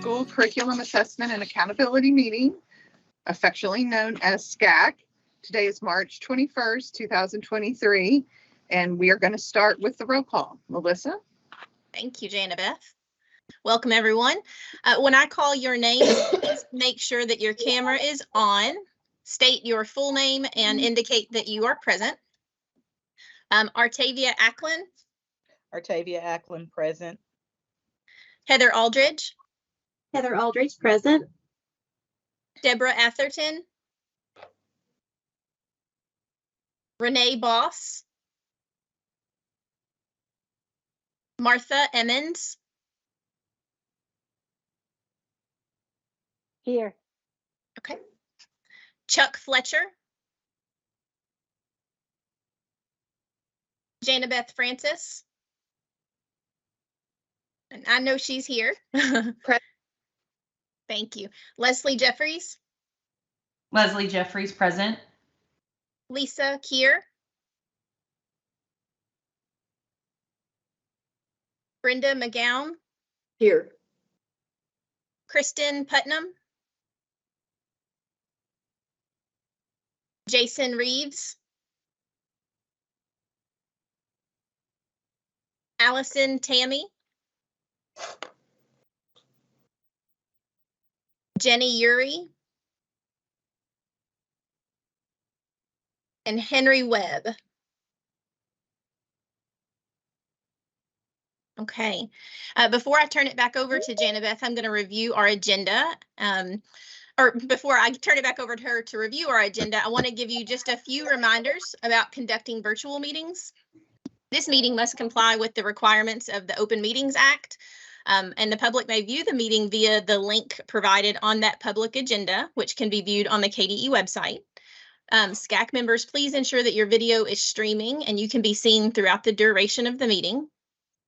School Curriculum Assessment and Accountability Meeting, affectionately known as SCAAC. Today is March 21st, 2023, and we are going to start with the roll call. Melissa? Thank you, Jana Beth. Welcome, everyone. When I call your name, please make sure that your camera is on, state your full name, and indicate that you are present. Artavia Acklin. Artavia Acklin, present. Heather Aldridge. Heather Aldridge, present. Deborah Atherton. Renee Boss. Martha Emmons. Here. Okay. Chuck Fletcher. Jana Beth Francis. And I know she's here. Thank you. Leslie Jeffries. Leslie Jeffries, present. Lisa Keir. Brenda McGowan. Here. Kristen Putnam. Jason Reeves. Allison Tammy. Jenny Uri. And Henry Webb. Okay. Before I turn it back over to Jana Beth, I'm going to review our agenda. Or before I turn it back over to her to review our agenda, I want to give you just a few reminders about conducting virtual meetings. This meeting must comply with the requirements of the Open Meetings Act, and the public may view the meeting via the link provided on that public agenda, which can be viewed on the KDE website. SCAAC members, please ensure that your video is streaming and you can be seen throughout the duration of the meeting.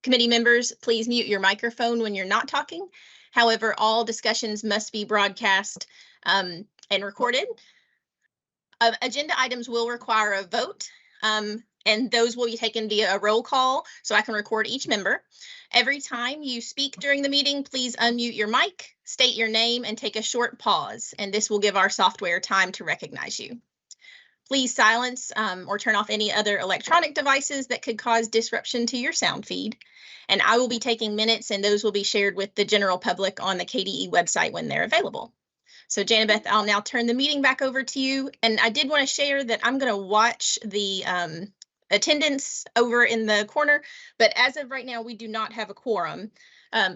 Committee members, please mute your microphone when you're not talking. However, all discussions must be broadcast and recorded. Agenda items will require a vote, and those will be taken via a roll call, so I can record each member. Every time you speak during the meeting, please unmute your mic, state your name, and take a short pause, and this will give our software time to recognize you. Please silence or turn off any other electronic devices that could cause disruption to your sound feed. And I will be taking minutes, and those will be shared with the general public on the KDE website when they're available. So Jana Beth, I'll now turn the meeting back over to you. And I did want to share that I'm going to watch the attendance over in the corner, but as of right now, we do not have a quorum.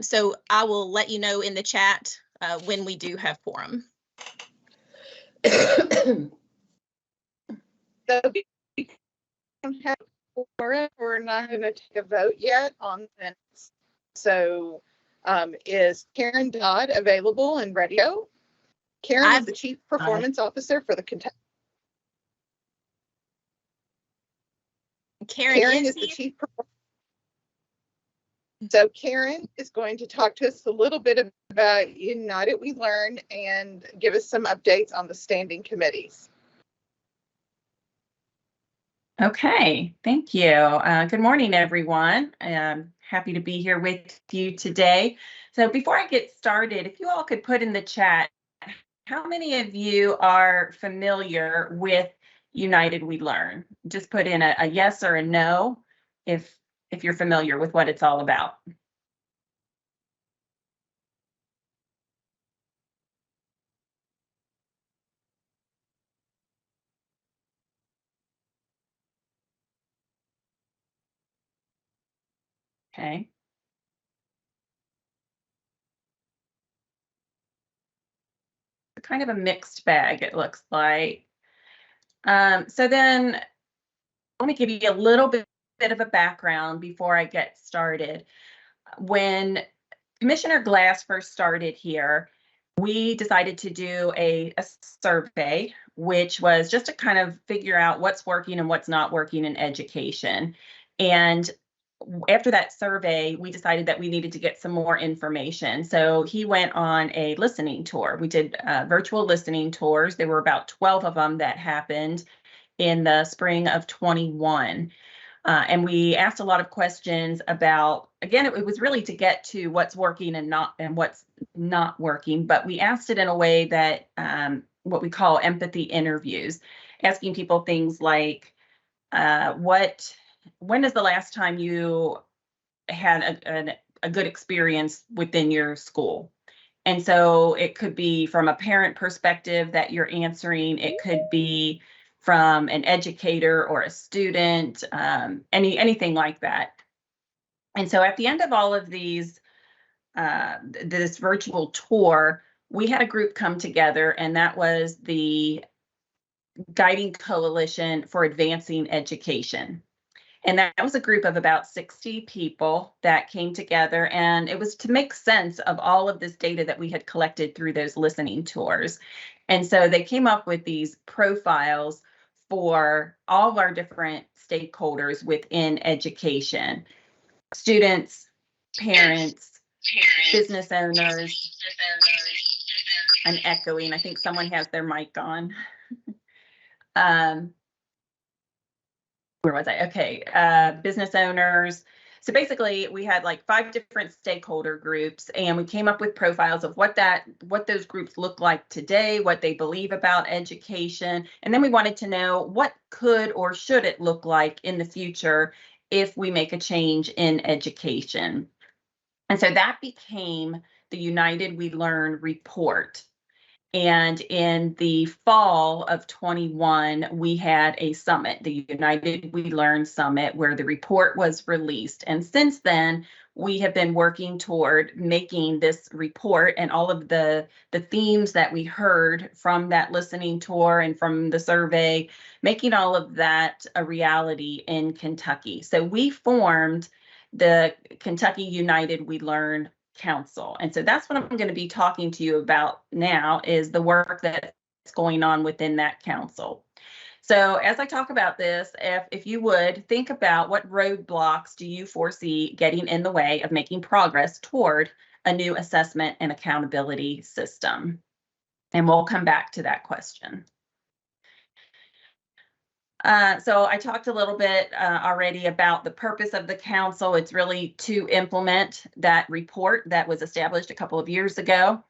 So I will let you know in the chat when we do have quorum. So we don't have quorum. We're not going to take a vote yet on this. So is Karen Dodd available and ready to go? Karen is the Chief Performance Officer for the Kentucky. Karen is the Chief Performance. So Karen is going to talk to us a little bit about United We Learn and give us some updates on the standing committees. Okay, thank you. Good morning, everyone. I'm happy to be here with you today. So before I get started, if you all could put in the chat, how many of you are familiar with United We Learn? Just put in a yes or a no if you're familiar with what it's all about. Okay. Kind of a mixed bag, it looks like. So then let me give you a little bit of a background before I get started. When Commissioner Glass first started here, we decided to do a survey, which was just to kind of figure out what's working and what's not working in education. And after that survey, we decided that we needed to get some more information. So he went on a listening tour. We did virtual listening tours. There were about 12 of them that happened in the spring of 21. And we asked a lot of questions about, again, it was really to get to what's working and what's not working, but we asked it in a way that what we call empathy interviews, asking people things like, when is the last time you had a good experience within your school? And so it could be from a parent perspective that you're answering. It could be from an educator or a student, anything like that. And so at the end of all of these, this virtual tour, we had a group come together, and that was the Guiding Coalition for Advancing Education. And that was a group of about 60 people that came together, and it was to make sense of all of this data that we had collected through those listening tours. And so they came up with these profiles for all of our different stakeholders within education: students, parents, business owners. I'm echoing. I think someone has their mic on. Where was I? Okay, business owners. So basically, we had like 5 different stakeholder groups, and we came up with profiles of what those groups look like today, what they believe about education, and then we wanted to know what could or should it look like in the future if we make a change in education. And so that became the United We Learn report. And in the fall of 21, we had a summit, the United We Learn Summit, where the report was released. And since then, we have been working toward making this report and all of the themes that we heard from that listening tour and from the survey, making all of that a reality in Kentucky. So we formed the Kentucky United We Learn Council. And so that's what I'm going to be talking to you about now, is the work that's going on within that council. So as I talk about this, if you would think about what roadblocks do you foresee getting in the way of making progress toward a new assessment and accountability system? And we'll come back to that question. So I talked a little bit already about the purpose of the council. It's really to implement that report that was established a couple of years ago.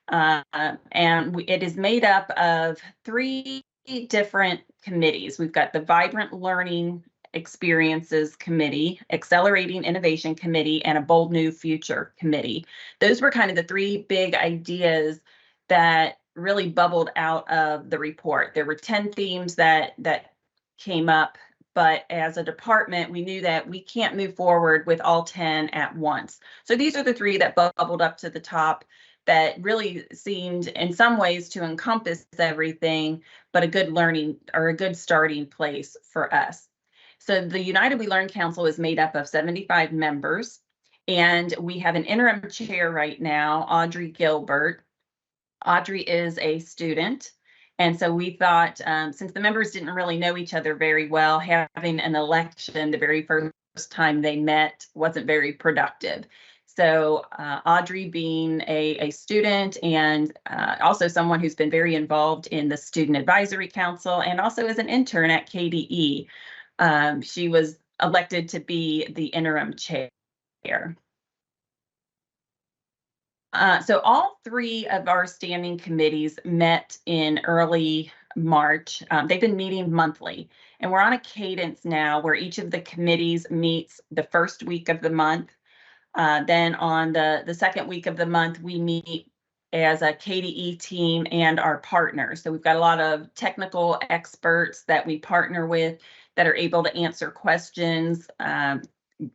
And it is made up of 3 different committees. We've got the Vibrant Learning Experiences Committee, Accelerating Innovation Committee, and a Bold New Future Committee. Those were kind of the 3 big ideas that really bubbled out of the report. There were 10 themes that came up, but as a department, we knew that we can't move forward with all 10 at once. So these are the 3 that bubbled up to the top that really seemed in some ways to encompass everything, but a good learning or a good starting place for us. So the United We Learn Council is made up of 75 members, and we have an interim chair right now, Audrey Gilbert. Audrey is a student. And so we thought, since the members didn't really know each other very well, having an election the very first time they met wasn't very productive. So Audrey, being a student and also someone who's been very involved in the Student Advisory Council and also as an intern at KDE, she was elected to be the interim chair. So all 3 of our standing committees met in early March. They've been meeting monthly, and we're on a cadence now where each of the committees meets the first week of the month. Then on the second week of the month, we meet as a KDE team and our partners. So we've got a lot of technical experts that we partner with that are able to answer questions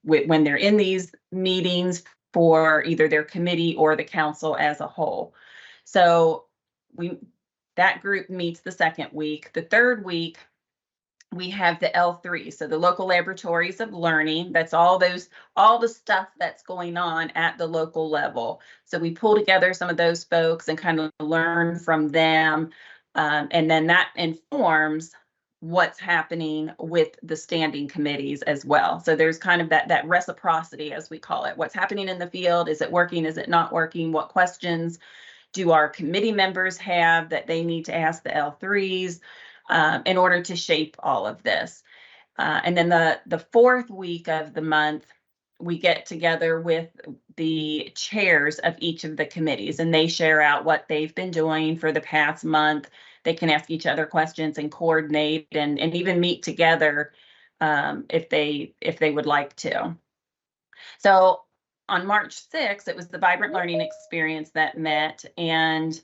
when they're in these meetings for either their committee or the council as a whole. So that group meets the second week. The third week, we have the L3, so the local laboratories of learning. That's all the stuff that's going on at the local level. So we pull together some of those folks and kind of learn from them. And then that informs what's happening with the standing committees as well. So there's kind of that reciprocity, as we call it. What's happening in the field? Is it working? Is it not working? What questions do our committee members have that they need to ask the L3s in order to shape all of this? And then the fourth week of the month, we get together with the chairs of each of the committees, and they share out what they've been doing for the past month. They can ask each other questions and coordinate and even meet together if they would like to. So on March 6th, it was the Vibrant Learning Experience that met, and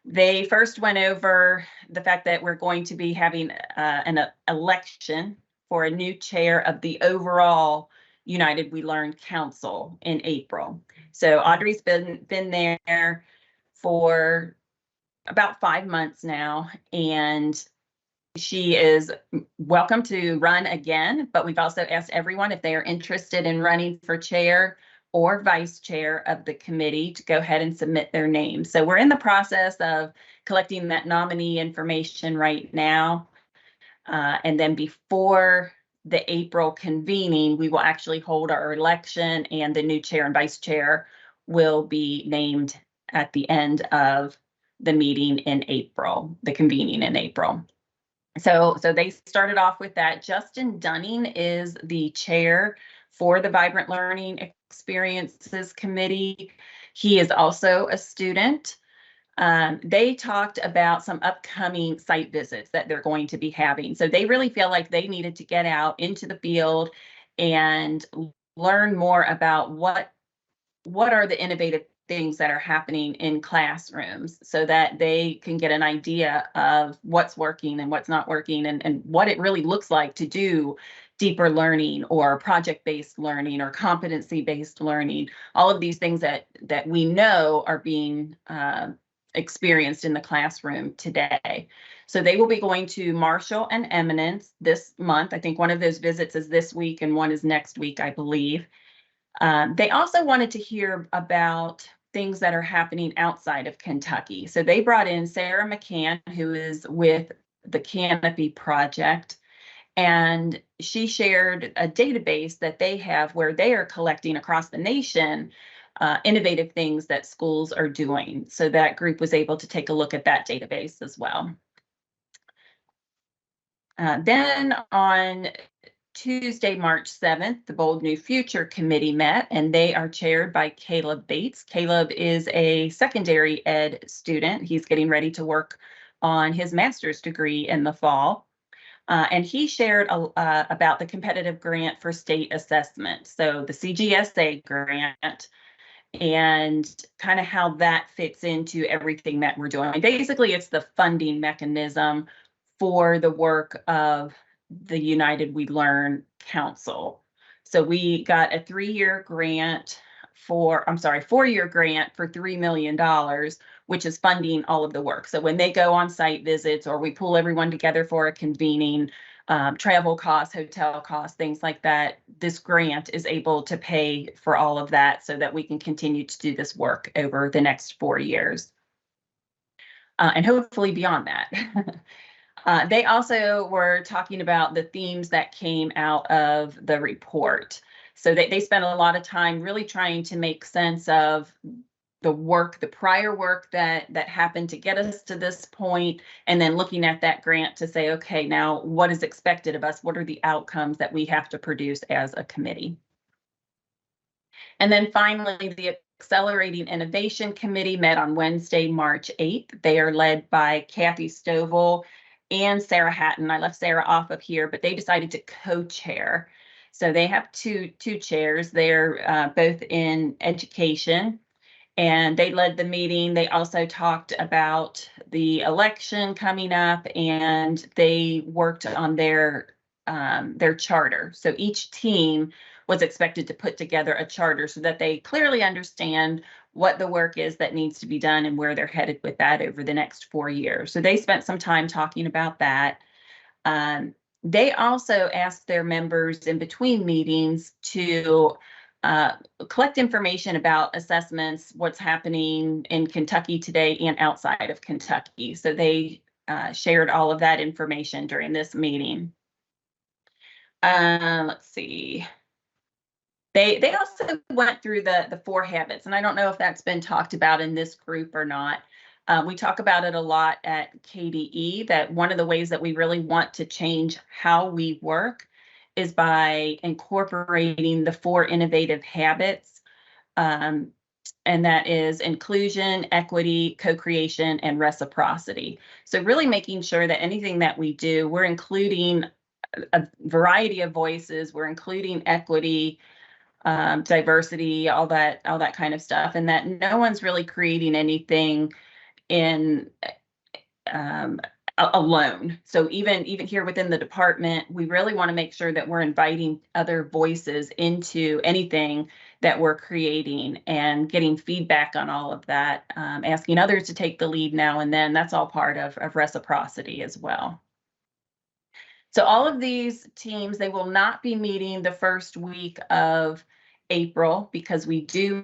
they first went over the fact that we're going to be having an election for a new chair of the overall United We Learn Council in April. So Audrey's been there for about 5 months now, and she is welcome to run again, but we've also asked everyone if they are interested in running for chair or vice chair of the committee to go ahead and submit their name. So we're in the process of collecting that nominee information right now. And then before the April convening, we will actually hold our election, and the new chair and vice chair will be named at the end of the meeting in April, the convening in April. So they started off with that. Justin Dunning is the chair for the Vibrant Learning Experiences Committee. He is also a student. They talked about some upcoming site visits that they're going to be having. So they really feel like they needed to get out into the field and learn more about what are the innovative things that are happening in classrooms, so that they can get an idea of what's working and what's not working, and what it really looks like to do deeper learning or project-based learning or competency-based learning, all of these things that we know are being experienced in the classroom today. So they will be going to Marshall and Eminence this month. I think one of those visits is this week and one is next week, I believe. They also wanted to hear about things that are happening outside of Kentucky. So they brought in Sarah McCann, who is with the Canopy Project, and she shared a database that they have where they are collecting across the nation innovative things that schools are doing. So that group was able to take a look at that database as well. Then on Tuesday, March 7th, the Bold New Future Committee met, and they are chaired by Caleb Bates. Caleb is a secondary ed student. He's getting ready to work on his master's degree in the fall. And he shared about the competitive grant for state assessment. So the CGSA grant, and kind of how that fits into everything that we're doing. Basically, it's the funding mechanism for the work of the United We Learn Council. So we got a 4-year grant for $3 million, which is funding all of the work. So when they go on site visits, or we pull everyone together for a convening, travel costs, hotel costs, things like that, this grant is able to pay for all of that so that we can continue to do this work over the next 4 years. And hopefully beyond that. They also were talking about the themes that came out of the report. So they spent a lot of time really trying to make sense of the prior work that happened to get us to this point, and then looking at that grant to say, okay, now what is expected of us? What are the outcomes that we have to produce as a committee? And then finally, the Accelerating Innovation Committee met on Wednesday, March 8th. They are led by Kathy Stovall and Sarah Hatton. I left Sarah off of here, but they decided to co-chair. So they have two chairs. They're both in education, and they led the meeting. They also talked about the election coming up, and they worked on their charter. So each team was expected to put together a charter so that they clearly understand what the work is that needs to be done and where they're headed with that over the next 4 years. So they spent some time talking about that. They also asked their members in between meetings to collect information about assessments, what's happening in Kentucky today and outside of Kentucky. So they shared all of that information during this meeting. Let's see. They also went through the 4 habits, and I don't know if that's been talked about in this group or not. We talk about it a lot at KDE, that one of the ways that we really want to change how we work is by incorporating the 4 innovative habits. And that is inclusion, equity, co-creation, and reciprocity. So really making sure that anything that we do, we're including a variety of voices, we're including equity, diversity, all that kind of stuff, and that no one's really creating anything in alone. So even here within the department, we really want to make sure that we're inviting other voices into anything that we're creating and getting feedback on all of that, asking others to take the lead now and then. That's all part of reciprocity as well. So all of these teams, they will not be meeting the first week of April because we do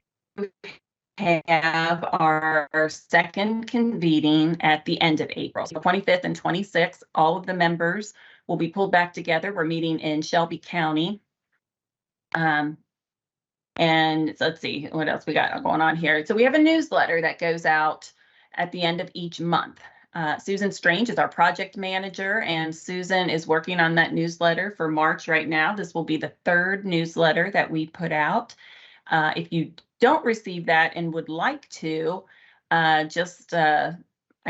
have our second convening at the end of April. So 25th and 26th, all of the members will be pulled back together. We're meeting in Shelby County. And let's see what else we got going on here. So we have a newsletter that goes out at the end of each month. Susan Strange is our project manager, and Susan is working on that newsletter for March right now. This will be the 3rd newsletter that we put out. If you don't receive that and would like to, just I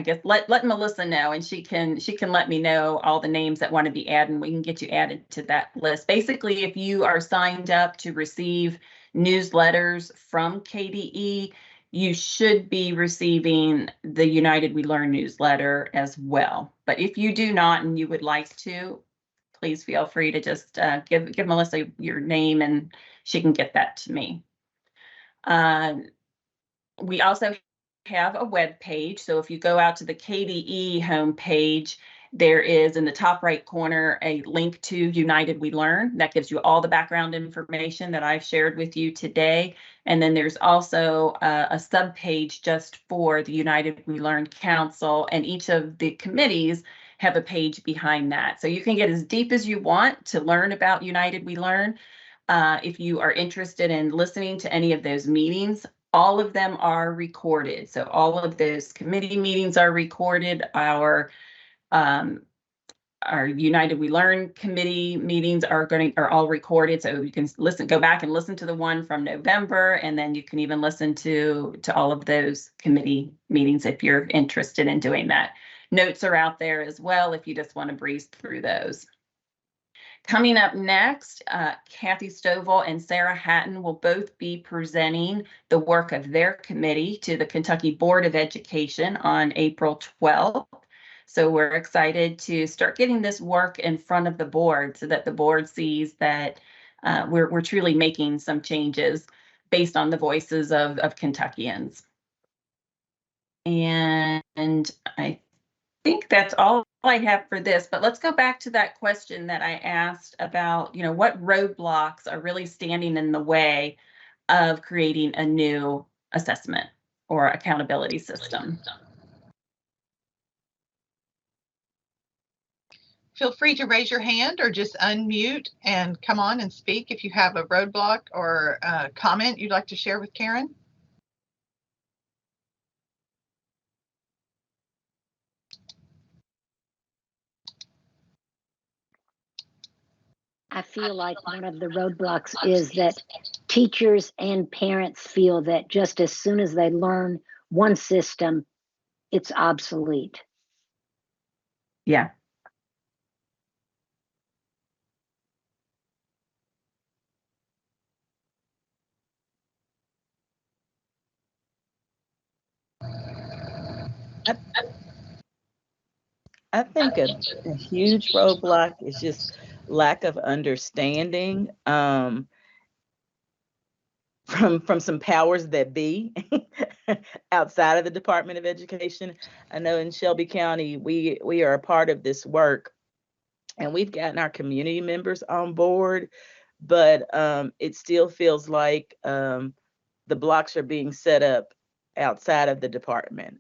guess let Melissa know, and she can let me know all the names that want to be added, and we can get you added to that list. Basically, if you are signed up to receive newsletters from KDE, you should be receiving the United We Learn newsletter as well. But if you do not and you would like to, please feel free to just give Melissa your name and she can get that to me. We also have a web page. So if you go out to the KDE homepage, there is in the top right corner a link to United We Learn. That gives you all the background information that I've shared with you today. And then there's also a sub-page just for the United We Learn Council, and each of the committees have a page behind that. So you can get as deep as you want to learn about United We Learn. If you are interested in listening to any of those meetings, all of them are recorded. So all of those committee meetings are recorded. Our United We Learn committee meetings are all recorded. So you can go back and listen to the one from November, and then you can even listen to all of those committee meetings if you're interested in doing that. Notes are out there as well if you just want to breeze through those. Coming up next, Kathy Stovall and Sarah Hatton will both be presenting the work of their committee to the Kentucky Board of Education on April 12th. So we're excited to start getting this work in front of the board so that the board sees that we're truly making some changes based on the voices of Kentuckians. And I think that's all I have for this, but let's go back to that question that I asked about, what roadblocks are really standing in the way of creating a new assessment or accountability system. Feel free to raise your hand or just unmute and come on and speak if you have a roadblock or a comment you'd like to share with Karen. I feel like one of the roadblocks is that teachers and parents feel that just as soon as they learn one system, it's obsolete. Yeah. I think a huge roadblock is just lack of understanding from some powers that be outside of the Department of Education. I know in Shelby County, we are a part of this work, and we've gotten our community members on board, but it still feels like the blocks are being set up outside of the department.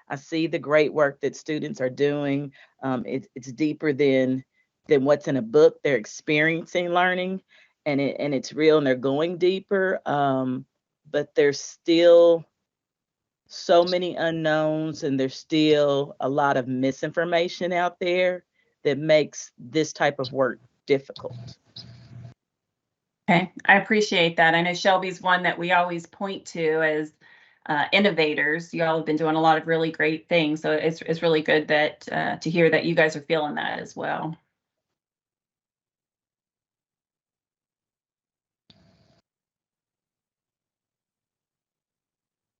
I see the great work that students are doing. It's deeper than what's in a book. They're experiencing learning, and it's real, and they're going deeper. But there's still so many unknowns, and there's still a lot of misinformation out there that makes this type of work difficult. Okay, I appreciate that. I know Shelby's one that we always point to as innovators. You all have been doing a lot of really great things, so it's really good that to hear that you guys are feeling that as well.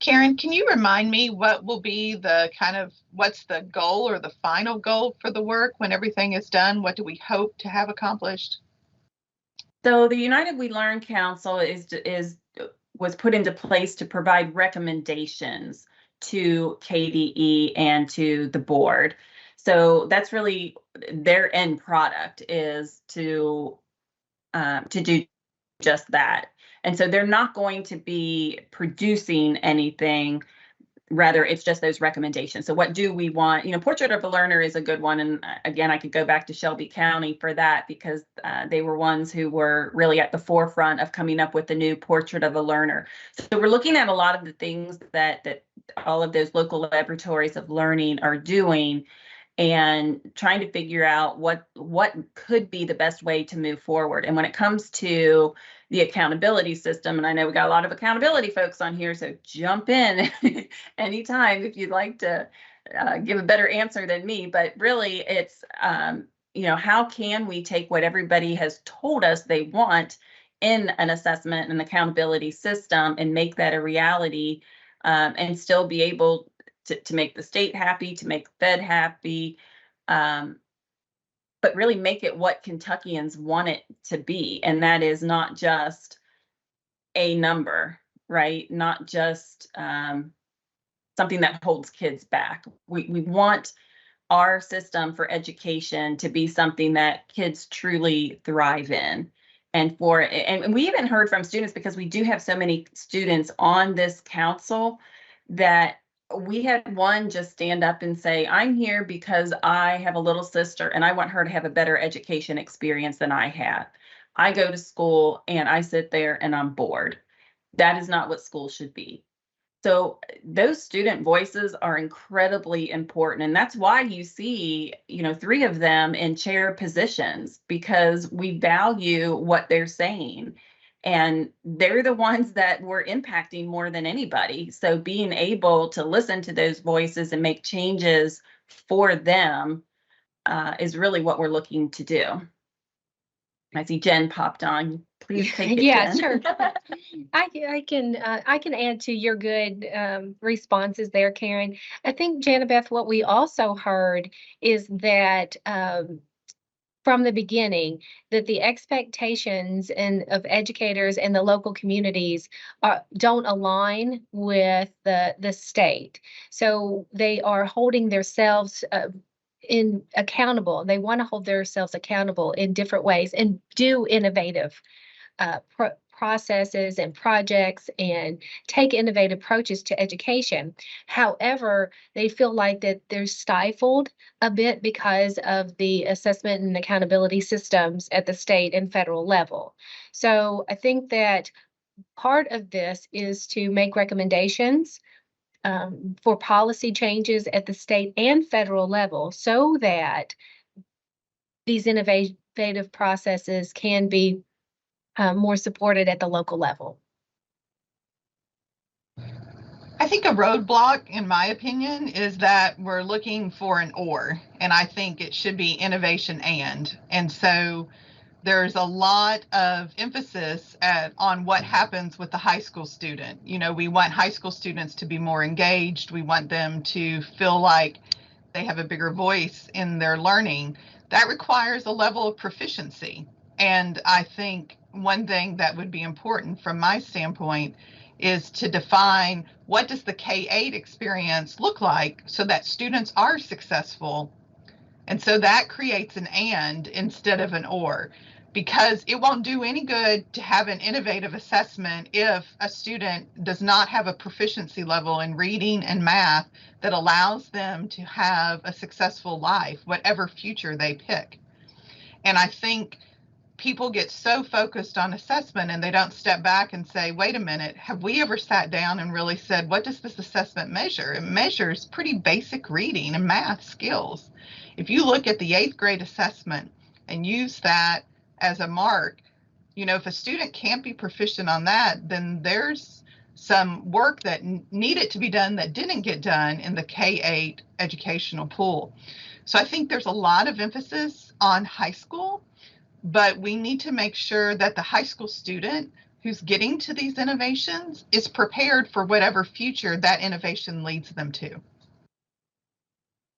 Karen, can you remind me what will be the what's the goal or the final goal for the work when everything is done? What do we hope to have accomplished? So the United We Learn Council was put into place to provide recommendations to KDE and to the board. So that's really their end product, is to do just that. And so they're not going to be producing anything. Rather, it's just those recommendations. So what do we want? Portrait of a Learner is a good one. And again, I could go back to Shelby County for that, because they were ones who were really at the forefront of coming up with the new Portrait of a Learner. So we're looking at a lot of the things that all of those local laboratories of learning are doing, and trying to figure out what could be the best way to move forward. And when it comes to the accountability system, and I know we got a lot of accountability folks on here, so jump in anytime if you'd like to give a better answer than me. But really, it's how can we take what everybody has told us they want in an assessment and accountability system and make that a reality, and still be able to make the state happy, to make the Fed happy, but really make it what Kentuckians want it to be. And that is not just a number, right? Not just something that holds kids back. We want our system for education to be something that kids truly thrive in. And we even heard from students, because we do have so many students on this council, that we had one just stand up and say, I'm here because I have a little sister and I want her to have a better education experience than I had. I go to school and I sit there and I'm bored. That is not what school should be. So those student voices are incredibly important. And that's why you see, 3 of them in chair positions, because we value what they're saying. And they're the ones that we're impacting more than anybody. So being able to listen to those voices and make changes for them is really what we're looking to do. I see Jen popped on. Please take it, Yeah, Jen. sure. I can add to your good responses there, Karen. I think, Janabeth, what we also heard is that from the beginning, that the expectations of educators and the local communities don't align with the state. So they are holding themselves accountable. They want to hold themselves accountable in different ways and do innovative processes and projects and take innovative approaches to education. However, they feel like that they're stifled a bit because of the assessment and accountability systems at the state and federal level. So I think that part of this is to make recommendations for policy changes at the state and federal level, so that these innovative processes can be more supported at the local level. I think a roadblock, in my opinion, is that we're looking for an or, and I think it should be innovation and. And so there's a lot of emphasis on what happens with the high school student. We want high school students to be more engaged. We want them to feel like they have a bigger voice in their learning. That requires a level of proficiency. And I think one thing that would be important from my standpoint is to define, what does the K-8 experience look like so that students are successful? And so that creates an and instead of an or, because it won't do any good to have an innovative assessment if a student does not have a proficiency level in reading and math that allows them to have a successful life, whatever future they pick. And I think people get so focused on assessment and they don't step back and say, wait a minute, have we ever sat down and really said, what does this assessment measure? It measures pretty basic reading and math skills. If you look at the 8th grade assessment and use that as a mark, if a student can't be proficient on that, then there's some work that needed to be done that didn't get done in the K-8 educational pool. So I think there's a lot of emphasis on high school, but we need to make sure that the high school student who's getting to these innovations is prepared for whatever future that innovation leads them to.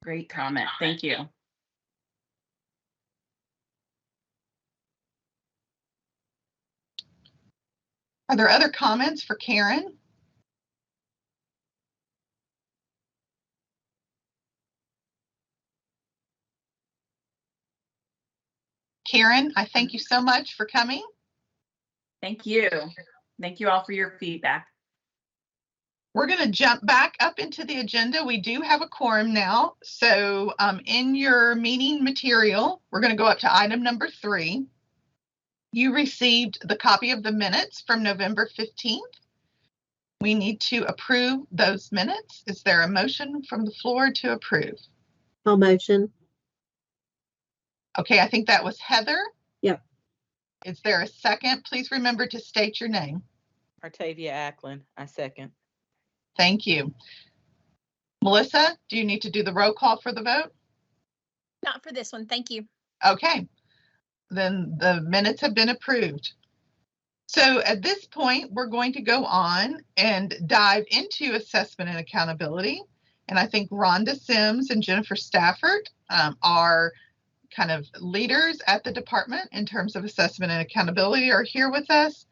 Great comment. Thank you. Are there other comments for Karen? Karen, I thank you so much for coming. Thank you. Thank you all for your feedback. We're going to jump back up into the agenda. We do have a quorum now. So in your meeting material, we're going to go up to item number 3. You received the copy of the minutes from November 15th. We need to approve those minutes. Is there a motion from the floor to approve? I'll motion. Okay, I think that was Heather. Yep. Is there a second? Please remember to state your name. Artavia Ackland, I second. Thank you. Melissa, do you need to do the roll call for the vote? Not for this one. Thank you. Okay, then the minutes have been approved. So at this point, we're going to go on and dive into assessment and accountability. And I think Rhonda Sims and Jennifer Stafford are kind of leaders at the department in terms of assessment and accountability are here with us.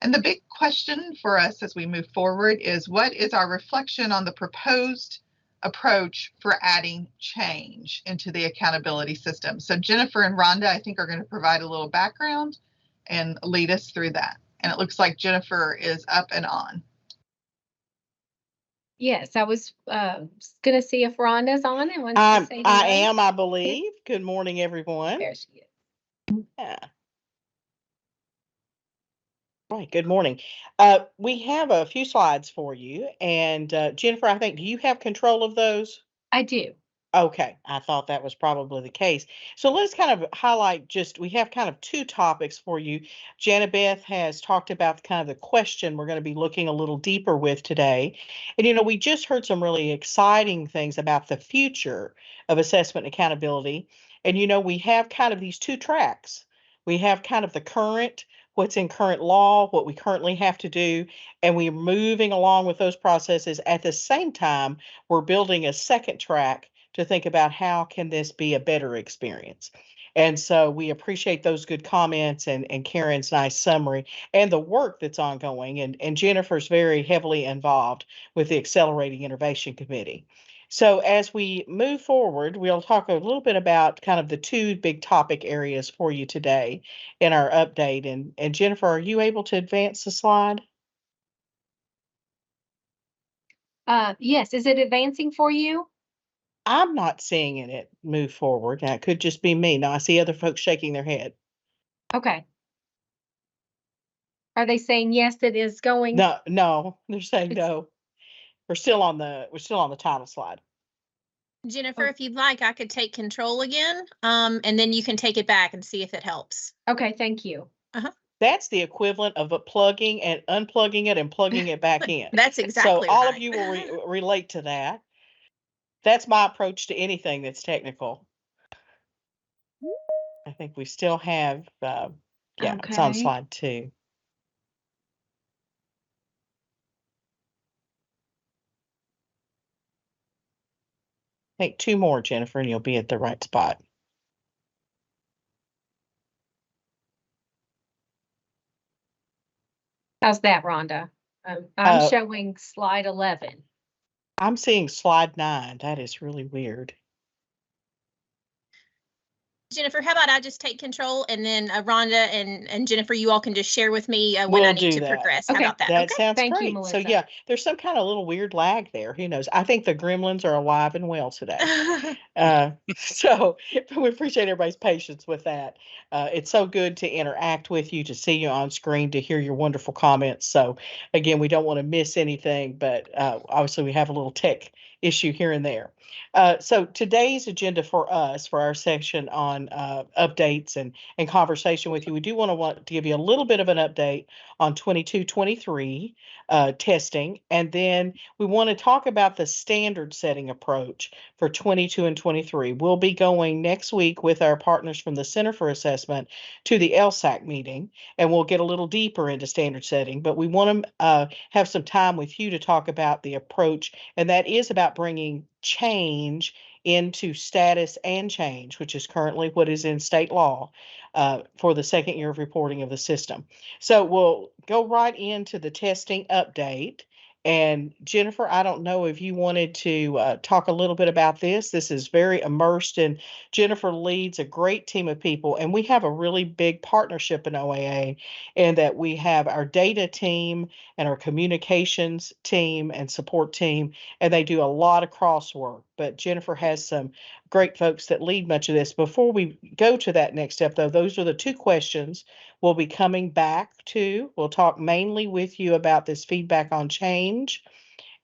And the big question for us as we move forward is, what is our reflection on the proposed approach for adding change into the accountability system? So Jennifer and Rhonda, I think, are going to provide a little background and lead us through that. And it looks like Jennifer is up and on. Yes, I was going to see if Rhonda's on and wants to say I hello. am, I believe. Good morning, everyone. There she is. Yeah. Right, good morning. We have a few slides for you, and Jennifer, I think, do you have control of those? I do. Okay, I thought that was probably the case. So let's kind of highlight we have kind of 2 topics for you. Janet Beth has talked about kind of the question we're going to be looking a little deeper with today. And, we just heard some really exciting things about the future of assessment and accountability. And, we have kind of these 2 tracks. We have kind of the current, what's in current law, what we currently have to do, and we're moving along with those processes. At the same time, we're building a second track to think about how can this be a better experience. And so we appreciate those good comments and Karen's nice summary and the work that's ongoing. And Jennifer's very heavily involved with the Accelerating Innovation Committee. So as we move forward, we'll talk a little bit about kind of the 2 big topic areas for you today in our update. And Jennifer, are you able to advance the slide? Yes, is it advancing for you? I'm not seeing it move forward. Now, it could just be me. Now I see other folks shaking their head. Okay. Are they saying yes, it is going? No, they're saying no. We're still on the title slide. Jennifer, if you'd like, I could take control again, and then you can take it back and see if it helps. Okay, thank you. That's the equivalent of plugging and unplugging it and plugging it back in. That's exactly So all right. of you will relate to that. That's my approach to anything that's technical. I think we still have, it's on Okay. slide 2. Take 2 more, Jennifer, and you'll be at the right spot. How's that, Rhonda? I'm showing slide 11. I'm seeing slide 9. That is really weird. Jennifer, how about I just take control, and then Rhonda and Jennifer, you all can just share with me when We'll I need do to that. progress. Okay. How about that? That Okay. sounds Thank you, great. So Melissa. yeah, there's some kind of little weird lag there. Who knows? I think the gremlins are alive and well today. So we appreciate everybody's patience with that. It's so good to interact with you, to see you on screen, to hear your wonderful comments. So again, we don't want to miss anything, but obviously we have a little tech issue here and there. So today's agenda for us, for our section on on updates and conversation with you. We do want to give you a little bit of an update on 22-23 testing, and then we want to talk about the standard setting approach for 22 and 23. We'll be going next week with our partners from the Center for Assessment to the LSAC meeting, and we'll get a little deeper into standard setting, but we want to have some time with you to talk about the approach, and that is about bringing change into status and change, which is currently what is in state law for the second year of reporting of the system. So we'll go right into the testing update. And Jennifer, I don't know if you wanted to talk a little bit about this. This is very immersed, and Jennifer leads a great team of people, and we have a really big partnership in OAA, in that we have our data team and our communications team and support team, and they do a lot of crosswork. But Jennifer has some great folks that lead much of this. Before we go to that next step, though, those are the two questions we'll be coming back to. We'll talk mainly with you about this feedback on change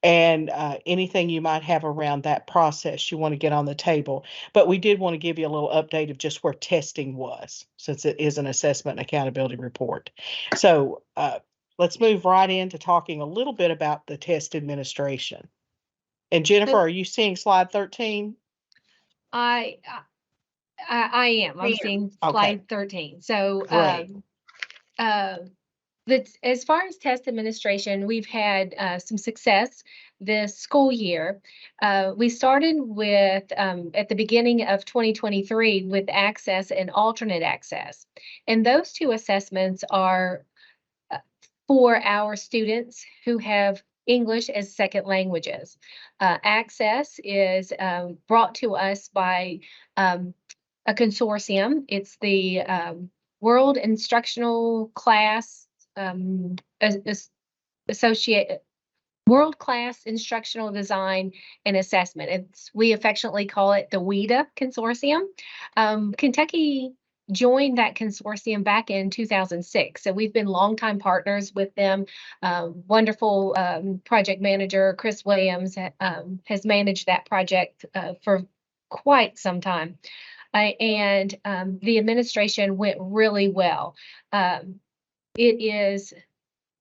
and anything you might have around that process you want to get on the table. But we did want to give you a little update of just where testing was, since it is an assessment and accountability report. So let's move right into talking a little bit about the test administration. And Jennifer, are you seeing slide 13? I am. I'm seeing slide 13. So Great. as far as test administration, we've had some success this school year. We started with, at the beginning of 2023, with access and alternate access. And those two assessments are for our students who have English as second languages. Access is brought to us by a consortium. It's the World Instructional Class Associate World Class Instructional Design and Assessment. We affectionately call it the WIDA Consortium. Kentucky joined that consortium back in 2006. So we've been longtime partners with them. Wonderful project manager, Chris Williams, has managed that project for quite some time. And the administration went really well. It is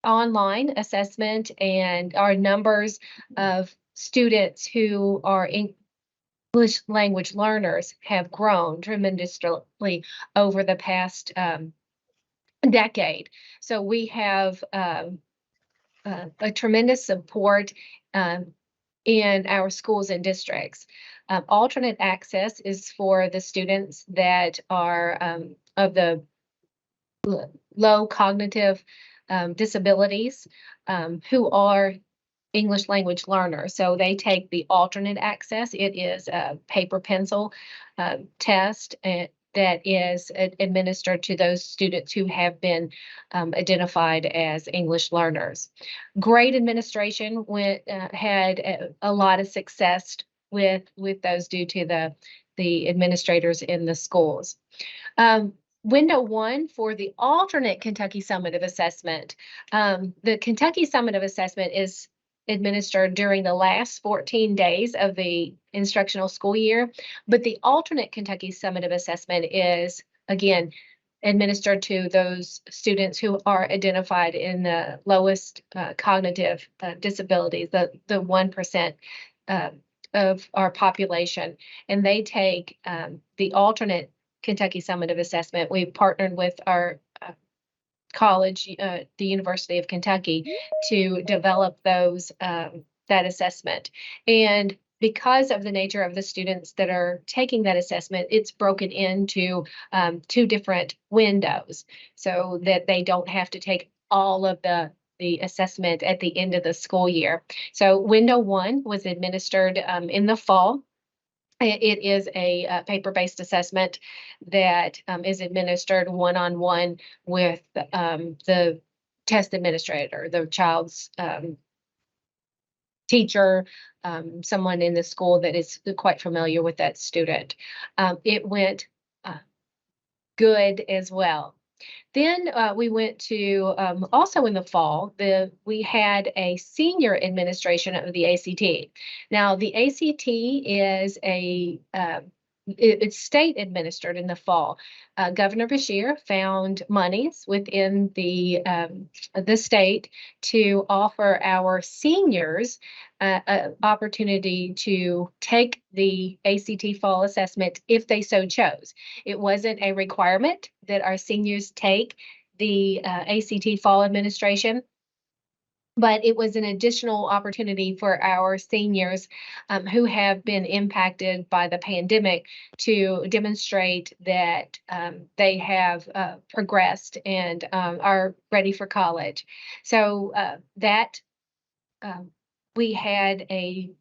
online assessment, and our numbers of students who are English language learners have grown tremendously over the past decade. So we have a tremendous support in our schools and districts. Alternate access is for the students that are of the low cognitive disabilities who are English language learners. So they take the alternate access. It is a paper pencil test that is administered to those students who have been identified as English learners. Great administration had a lot of success with those due to the administrators in the schools. Window 1 for the alternate Kentucky Summative Assessment. The Kentucky Summative Assessment is administered during the last 14 days of the instructional school year, but the alternate Kentucky Summative Assessment is, again, administered to those students who are identified in the lowest cognitive disabilities, the 1% of our population, and they take the alternate Kentucky Summative Assessment. We've partnered with our college, the University of Kentucky, to develop those that assessment. And because of the nature of the students that are taking that assessment, it's broken into 2 different windows so that they don't have to take all of the assessment at the end of the school year. So window 1 was administered in the fall. It is a paper-based assessment that is administered one-on-one with the test administrator, the child's teacher, someone in the school that is quite familiar with that student. It went good as well. Then we went to, also in the fall, we had a senior administration of the ACT. Now, the ACT is a it's state administered in the fall. Governor Bashir found monies within the state to offer our seniors an opportunity to take the ACT fall assessment if they so chose. It wasn't a requirement that our seniors take the ACT fall administration, but it was an additional opportunity for our seniors who have been impacted by the pandemic to demonstrate that they have progressed and are ready for college. So that we had a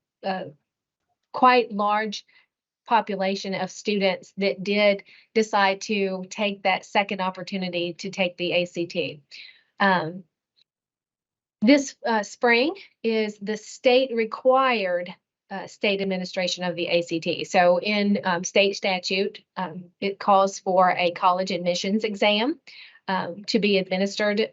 quite large population of students that did decide to take that second opportunity to take the ACT. This spring is the state required state administration of the ACT. So in state statute, it calls for a college admissions exam to be administered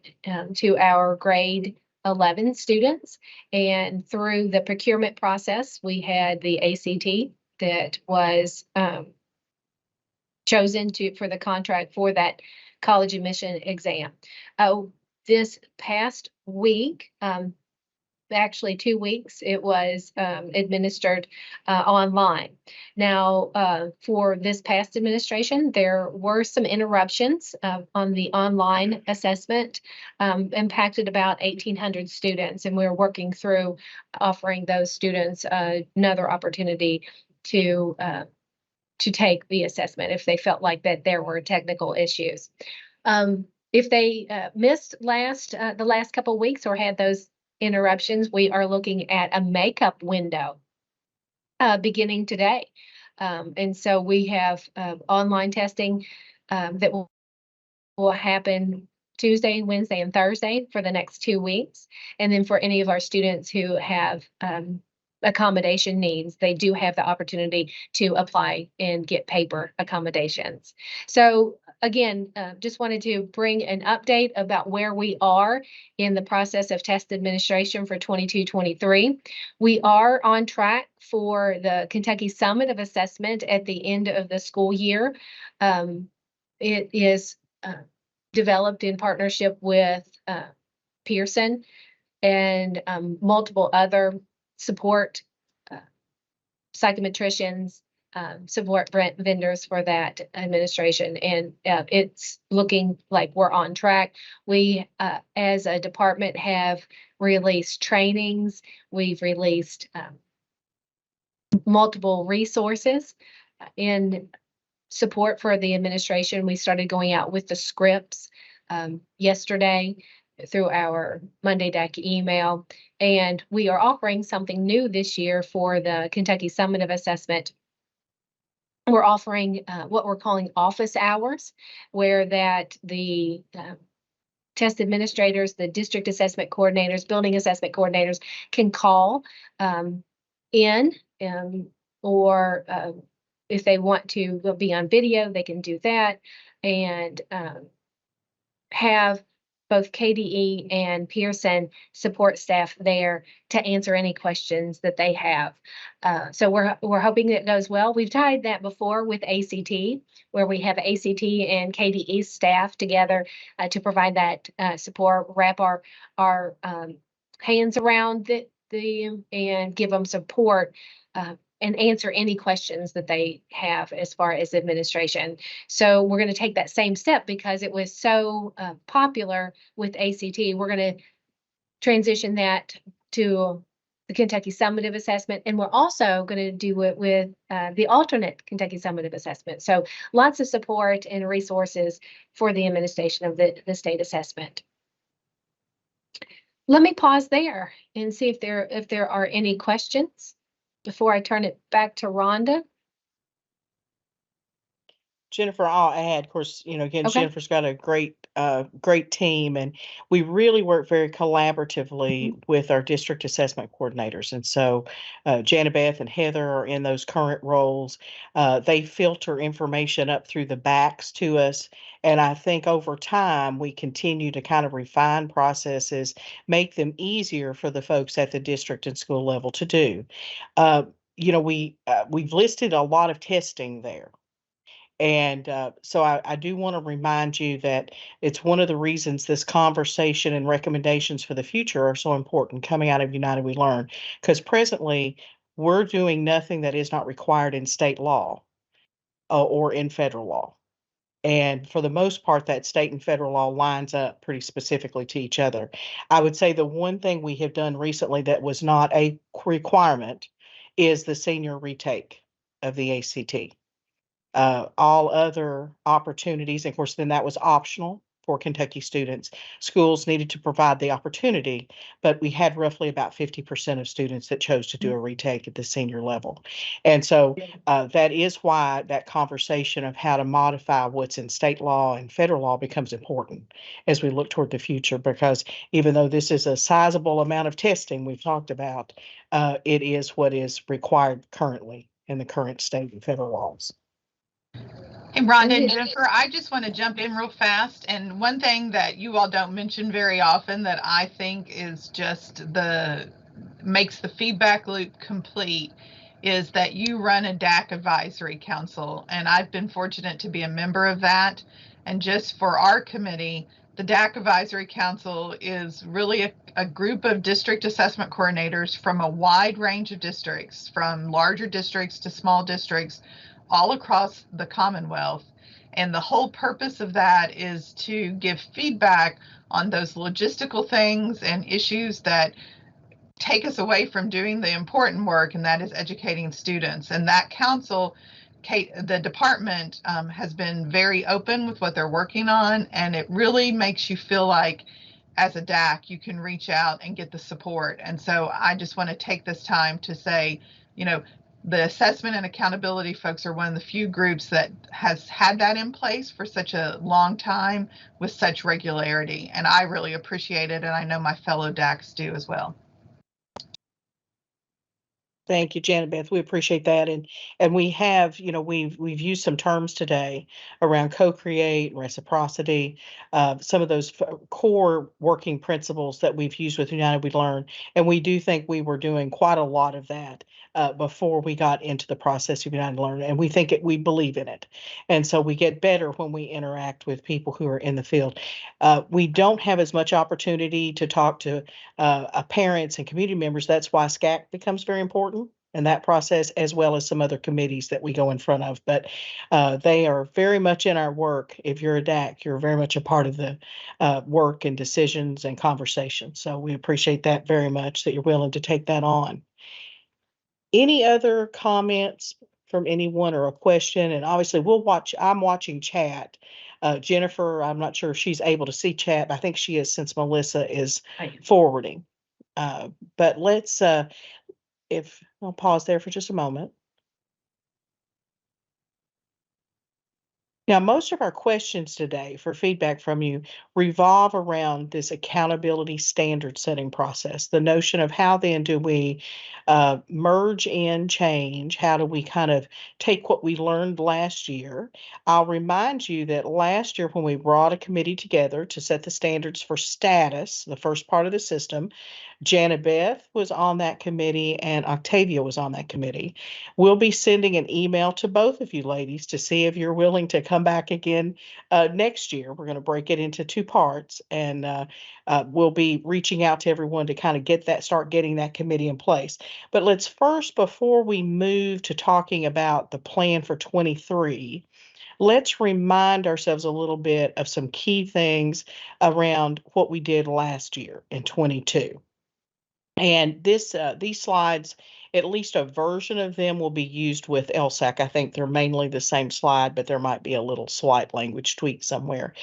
to our grade 11 students. And through the procurement process, we had the ACT that was chosen for the contract for that college admission exam. This past week, actually 2 weeks, it was administered online. Now, for this past administration, there were some interruptions on the online assessment, impacted about 1,800 students, and we're working through offering those students another opportunity to take the assessment if they felt like that there were technical issues. If they missed the last couple of weeks or had those interruptions, we are looking at a makeup window beginning today. And so we have online testing that will happen Tuesday, Wednesday, and Thursday for the next 2 weeks. And then for any of our students who have accommodation needs, they do have the opportunity to apply and get paper accommodations. So again, just wanted to bring an update about where we are in the process of test administration for 22-23. We are on track for the Kentucky Summit of Assessment at the end of the school year. It is developed in partnership with Pearson and multiple other support psychometricians, support vendors for that administration. And it's looking like we're on track. We, as a department, have released trainings. We've released multiple resources in support for the administration. We started going out with the scripts yesterday through our Monday DAC email. And we are offering something new this year for the Kentucky Summit of Assessment. We're offering what we're calling office hours, where that the test administrators, the district assessment coordinators, building assessment coordinators can call in, or if they want to be on video, they can do that, and have both KDE and Pearson support staff there to answer any questions that they have. So we're hoping that goes well. We've tried that before with ACT, where we have ACT and KDE staff together to provide that support, wrap our hands around them and give them support and answer any questions that they have as far as administration. So we're going to take that same step because it was so popular with ACT. We're going to transition that to the Kentucky Summative Assessment, and we're also going to do it with the alternate Kentucky Summative Assessment. So lots of support and resources for the administration of the state assessment. Let me pause there and see if there are any questions before I turn it back to Rhonda. Jennifer, I'll add, of course, again, Okay. Jennifer's got a great team, and we really work very collaboratively with our district assessment coordinators. And so Jana Beth and Heather are in those current roles. They filter information up through the backs to us. And I think over time, we continue to kind of refine processes, make them easier for the folks at the district and school level to do. we've listed a lot of testing there. And so I do want to remind you that it's one of the reasons this conversation and recommendations for the future are so important coming out of United We Learn, because presently we're doing nothing that is not required in state law or in federal law. And for the most part, that state and federal law lines up pretty specifically to each other. I would say the one thing we have done recently that was not a requirement is the senior retake of the ACT. All other opportunities, of course, then that was optional for Kentucky students. Schools needed to provide the opportunity, but we had roughly about 50% of students that chose to do a retake at the senior level. And so that is why that conversation of how to modify what's in state law and federal law becomes important as we look toward the future, because even though this is a sizable amount of testing we've talked about, it is what is required currently in the current state and federal laws. Hey, Rhonda and Jennifer, I just want to jump in real fast. And one thing that you all don't mention very often that I think is just makes the feedback loop complete is that you run a DAC advisory council. And I've been fortunate to be a member of that. And just for our committee, the DAC advisory council is really a group of district assessment coordinators from a wide range of districts, from larger districts to small districts, all across the Commonwealth. And the whole purpose of that is to give feedback on those logistical things and issues that take us away from doing the important work, and that is educating students. And that council, Kate, the department has been very open with what they're working on, and it really makes you feel like as a DAC, you can reach out and get the support. And so I just want to take this time to say, the assessment and accountability folks are one of the few groups that has had that in place for such a long time with such regularity. And I really appreciate it. And I know my fellow DACs do as well. Thank you, Janet Beth. We appreciate that. And we have, we've used some terms today around co-create, reciprocity, some of those core working principles that we've used with United We Learn. And we do think we were doing quite a lot of that before we got into the process of United We Learn. And we think we believe in it. And so we get better when we interact with people who are in the field. We don't have as much opportunity to talk to parents and community members. That's why SCAAC becomes very important in that process, as well as some other committees that we go in front of. But they are very much in our work. If you're a DAC, you're very much a part of the work and decisions and conversations. So we appreciate that very much, that you're willing to take that on. Any other comments from anyone or a question? And obviously I'm watching chat. Jennifer, I'm not sure if she's able to see chat, but I think she is, since Melissa is forwarding. But let's, I'll pause there for just a moment. Now, most of our questions today for feedback from you revolve around this accountability standard setting process, the notion of how then do we merge in change? How do we kind of take what we learned last year? I'll remind you that last year when we brought a committee together to set the standards for status, the first part of the system, Janet Beth was on that committee and Octavia was on that committee. We'll be sending an email to both of you ladies to see if you're willing to come back again next year. We're going to break it into two parts, and we'll be reaching out to everyone to kind of start getting that committee in place. But let's first, before we move to talking about the plan for 23, let's remind ourselves a little bit of some key things around what we did last year in 22. And these slides, at least a version of them, will be used with LSAC. I think they're mainly the same slide, but there might be a little slight language tweak somewhere.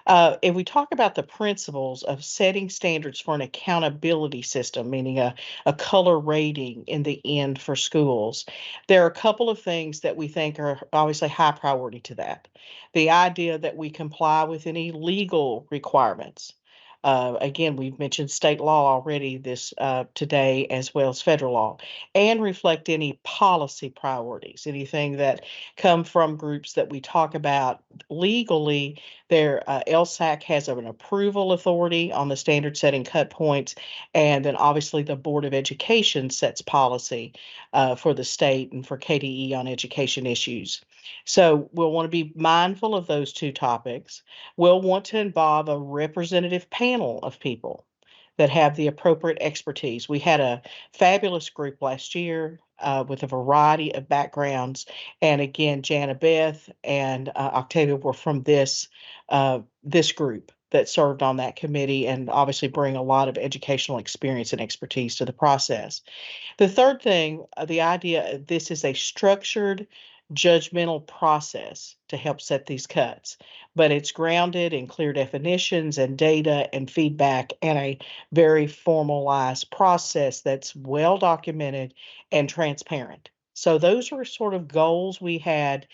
If we talk about the principles of setting standards for an accountability system, meaning a color rating in the end for schools, there are a couple of things that we think are obviously high priority to that. The idea that we comply with any legal requirements Again, we've mentioned state law already this today, as well as federal law, and reflect any policy priorities, anything that come from groups that we talk about legally. Their LSAC has an approval authority on the standard setting cut points, and then obviously the Board of Education sets policy for the state and for KDE on education issues. So we'll want to be mindful of those two topics. We'll want to involve a representative panel of people that have the appropriate expertise. We had a fabulous group last year with a variety of backgrounds. And again, Jana Beth and Octavia were from this group that served on that committee, and obviously bring a lot of educational experience and expertise to the process. The third thing, the idea, this is a structured, judgmental process to help set these cuts, but it's grounded in clear definitions and data and feedback, and a very formalized process that's well documented and transparent. So those are sort of goals we had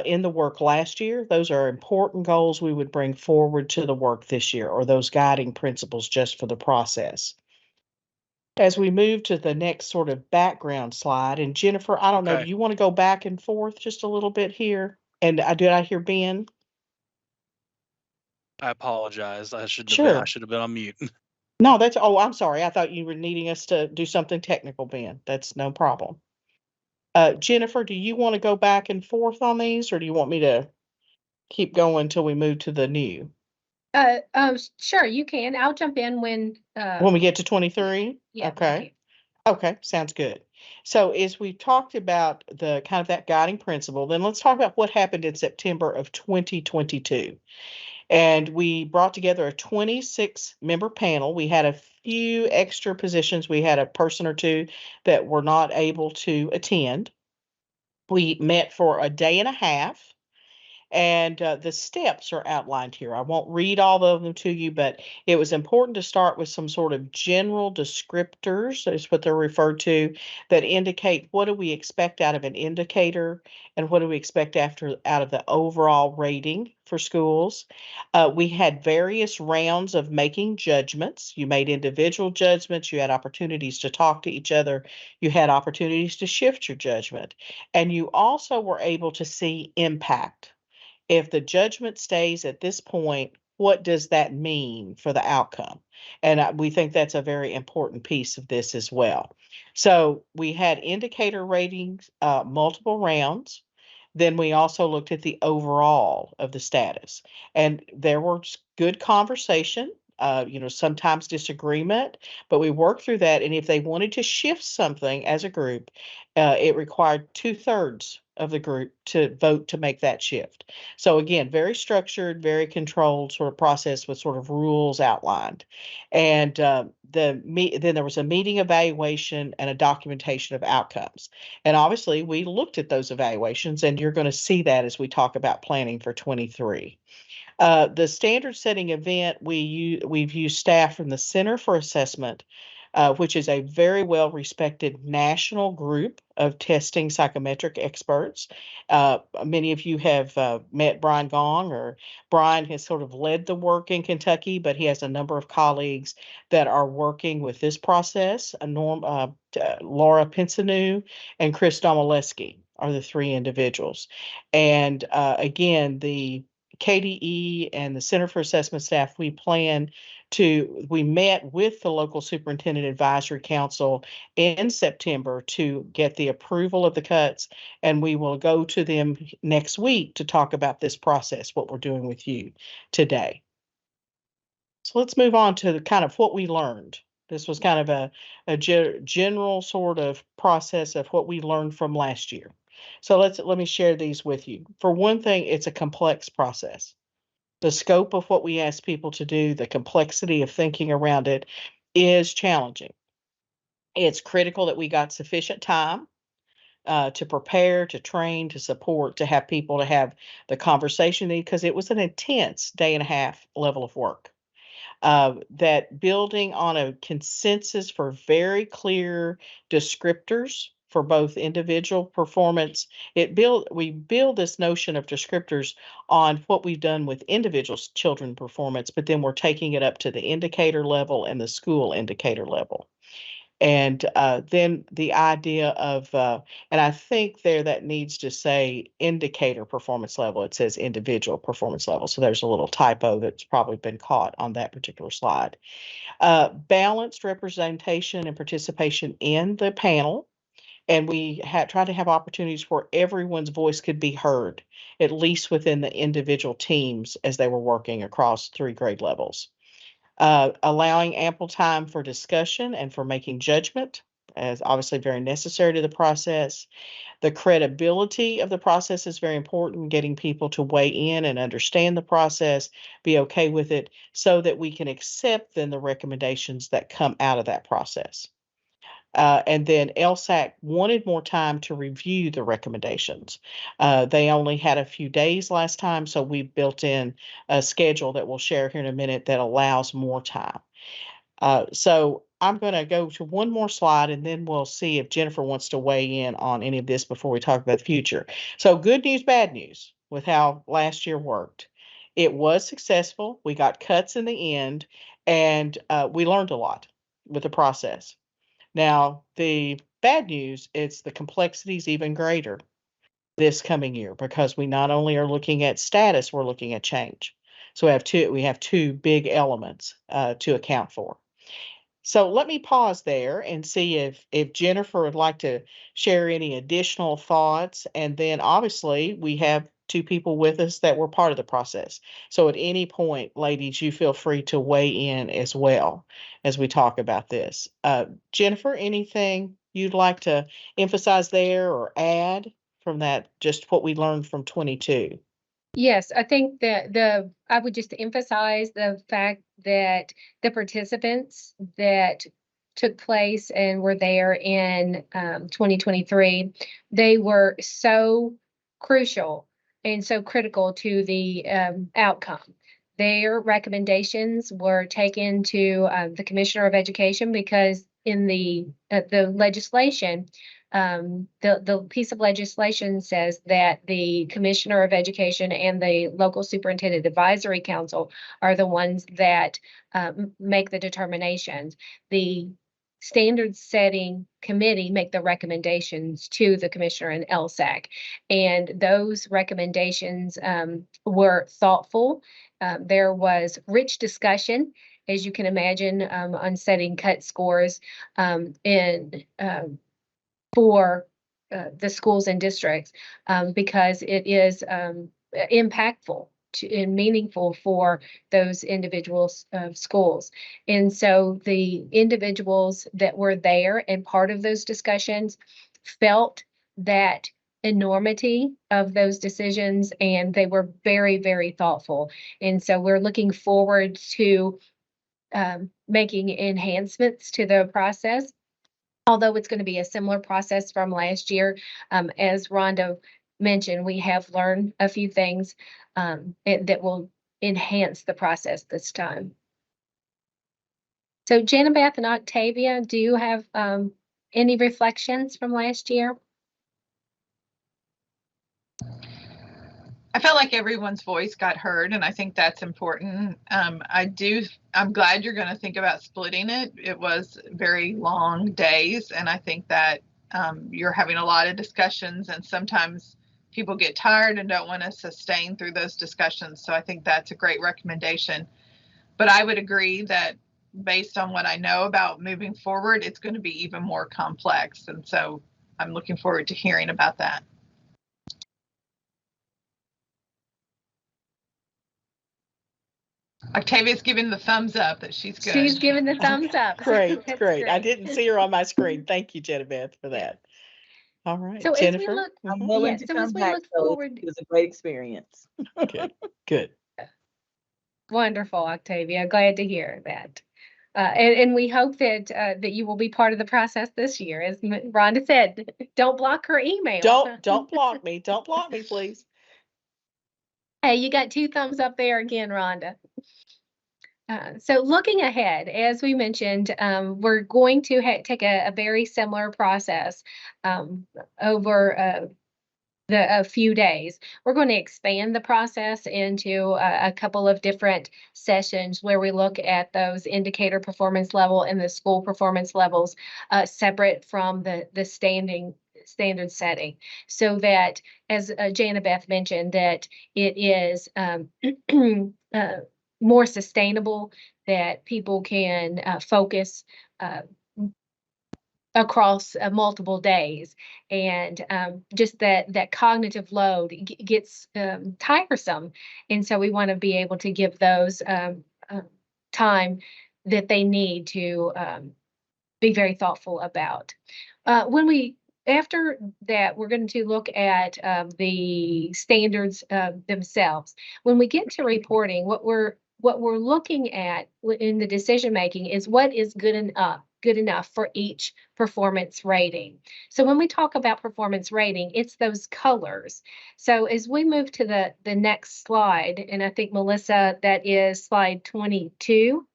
in the work last year. Those are important goals we would bring forward to the work this year, or those guiding principles just for the process. As we move to the next sort of background slide, and Jennifer, I don't know, Okay. do you want to go back and forth just a little bit here? And did I hear Ben? I apologize. I should Sure. have been on mute. No, oh, I'm sorry. I thought you were needing us to do something technical, Ben. That's no problem. Jennifer, do you want to go back and forth on these, or do you want me to keep going till we move to the new? Sure, you can. I'll jump in when When we get to 23? yeah. Okay. Okay, sounds good. So as we talked about the kind of that guiding principle, then let's talk about what happened in September of 2022. And we brought together a 26-member panel. We had a few extra positions. We had a person or two that were not able to attend. We met for a day and a half. And the steps are outlined here. I won't read all of them to you, but it was important to start with some sort of general descriptors, is what they're referred to, that indicate what do we expect out of an indicator and what do we expect out of the overall rating for schools. We had various rounds of making judgments. You made individual judgments. You had opportunities to talk to each other. You had opportunities to shift your judgment. And you also were able to see impact. If the judgment stays at this point, what does that mean for the outcome? And we think that's a very important piece of this as well. So we had indicator ratings, multiple rounds. Then we also looked at the overall of the status, and there was good conversation. Sometimes disagreement, but we worked through that. And if they wanted to shift something as a group, it required 2/3 of the group to vote to make that shift. So again, very structured, very controlled sort of process with sort of rules outlined. And then there was a meeting evaluation and a documentation of outcomes. And obviously, we looked at those evaluations, and you're going to see that as we talk about planning for 23. The standard setting event, we've used staff from the Center for Assessment, which is a very well respected national group of testing psychometric experts. Many of you have met Brian Gong, or Brian has sort of led the work in Kentucky, but he has a number of colleagues that are working with this process. Laura Pinsanu and Chris Domoleski are the three individuals. And again, the KDE and the Center for Assessment staff, we met with the local superintendent advisory council in September to get the approval of the cuts, and we will go to them next week to talk about this process, what we're doing with you today. So let's move on to the kind of what we learned. This was kind of a general sort of process of what we learned from last year. So let me share these with you. For one thing, it's a complex process. The scope of what we ask people to do, the complexity of thinking around it is challenging. It's critical that we got sufficient time to prepare, to train, to support, to have people to have the conversation, because it was an intense day and a half level of work. That building on a consensus for very clear descriptors for both individual performance. We build this notion of descriptors on what we've done with individual children performance, but then we're taking it up to the indicator level and the school indicator level. And then the idea of, and I think there that needs to say indicator performance level. It says individual performance level. So there's a little typo that's probably been caught on that particular slide. Balanced representation and participation in the panel. And we try to have opportunities where everyone's voice could be heard, at least within the individual teams as they were working across 3 grade levels. Allowing ample time for discussion and for making judgment, as obviously very necessary to the process. The credibility of the process is very important, getting people to weigh in and understand the process, be okay with it, so that we can accept then the recommendations that come out of that process. And then LSAC wanted more time to review the recommendations. They only had a few days last time, so we built in a schedule that we'll share here in a minute that allows more time. So I'm going to go to one more slide, and then we'll see if Jennifer wants to weigh in on any of this before we talk about the future. So good news, bad news with how last year worked. It was successful. We got cuts in the end, and we learned a lot with the process. Now, the bad news is the complexity is even greater this coming year, because we not only are looking at status, we're looking at change. So we have two big elements to account for. So let me pause there and see if Jennifer would like to share any additional thoughts. And then obviously we have 2 people with us that were part of the process. So at any point, ladies, you feel free to weigh in as well as we talk about this. Jennifer, anything you'd like to emphasize there or add from that, just what we learned from 22? Yes, I think that I would just emphasize the fact that the participants that took place and were there in 2023, they were so crucial and so critical to the outcome. Their recommendations were taken to the Commissioner of Education, because in the legislation, the piece of legislation says that the Commissioner of Education and the local Superintendent Advisory Council are the ones that make the determinations. The standard setting committee make the recommendations to the commissioner and LSAC. And those recommendations were thoughtful. There was rich discussion, as you can imagine, on setting cut scores for the schools and districts, because it is impactful and meaningful for those individual schools. And so the individuals that were there and part of those discussions felt that enormity of those decisions, and they were very, very thoughtful. And so we're looking forward to making enhancements to the process. Although it's going to be a similar process from last year, as Rhonda mentioned, we have learned a few things that will enhance the process this time. So Janabeth and Octavia, do you have any reflections from last year? I felt like everyone's voice got heard, and I think that's important. I'm glad you're going to think about splitting it. It was very long days, and I think that you're having a lot of discussions, and sometimes people get tired and don't want to sustain through those discussions. So I think that's a great recommendation. But I would agree that based on what I know about moving forward, it's going to be even more complex. And so I'm looking forward to hearing about that. Octavia's giving the thumbs up that she's good. She's giving the thumbs up. Great, That's great. I didn't see her on my screen. Thank you, Jenabeth, for that. All right, So Jennifer. as we look, I'm willing to so come as we back. look So forward, it was a great experience. Good. wonderful, Octavia. Glad to hear that. And we hope that that you will be part of the process this year. As Rhonda said, don't block her email. Don't block me. Don't block me, please. Hey, you got 2 thumbs up there again, Rhonda. So looking ahead, as we mentioned, we're going to take a very similar process over a few days. We're going to expand the process into a couple of different sessions where we look at those indicator performance level and the school performance levels separate from the standard setting, so that, as Jana Beth mentioned, that it is more sustainable, that people can focus across multiple days, and just that cognitive load gets tiresome, and so we want to be able to give those time that they need to be very thoughtful about. After that, we're going to look at the standards themselves. When we get to reporting, what we're looking at in the decision making is what is good enough for each performance rating. So when we talk about performance rating, it's those colors. So as we move to the next slide, and I think, Melissa, that is slide 22.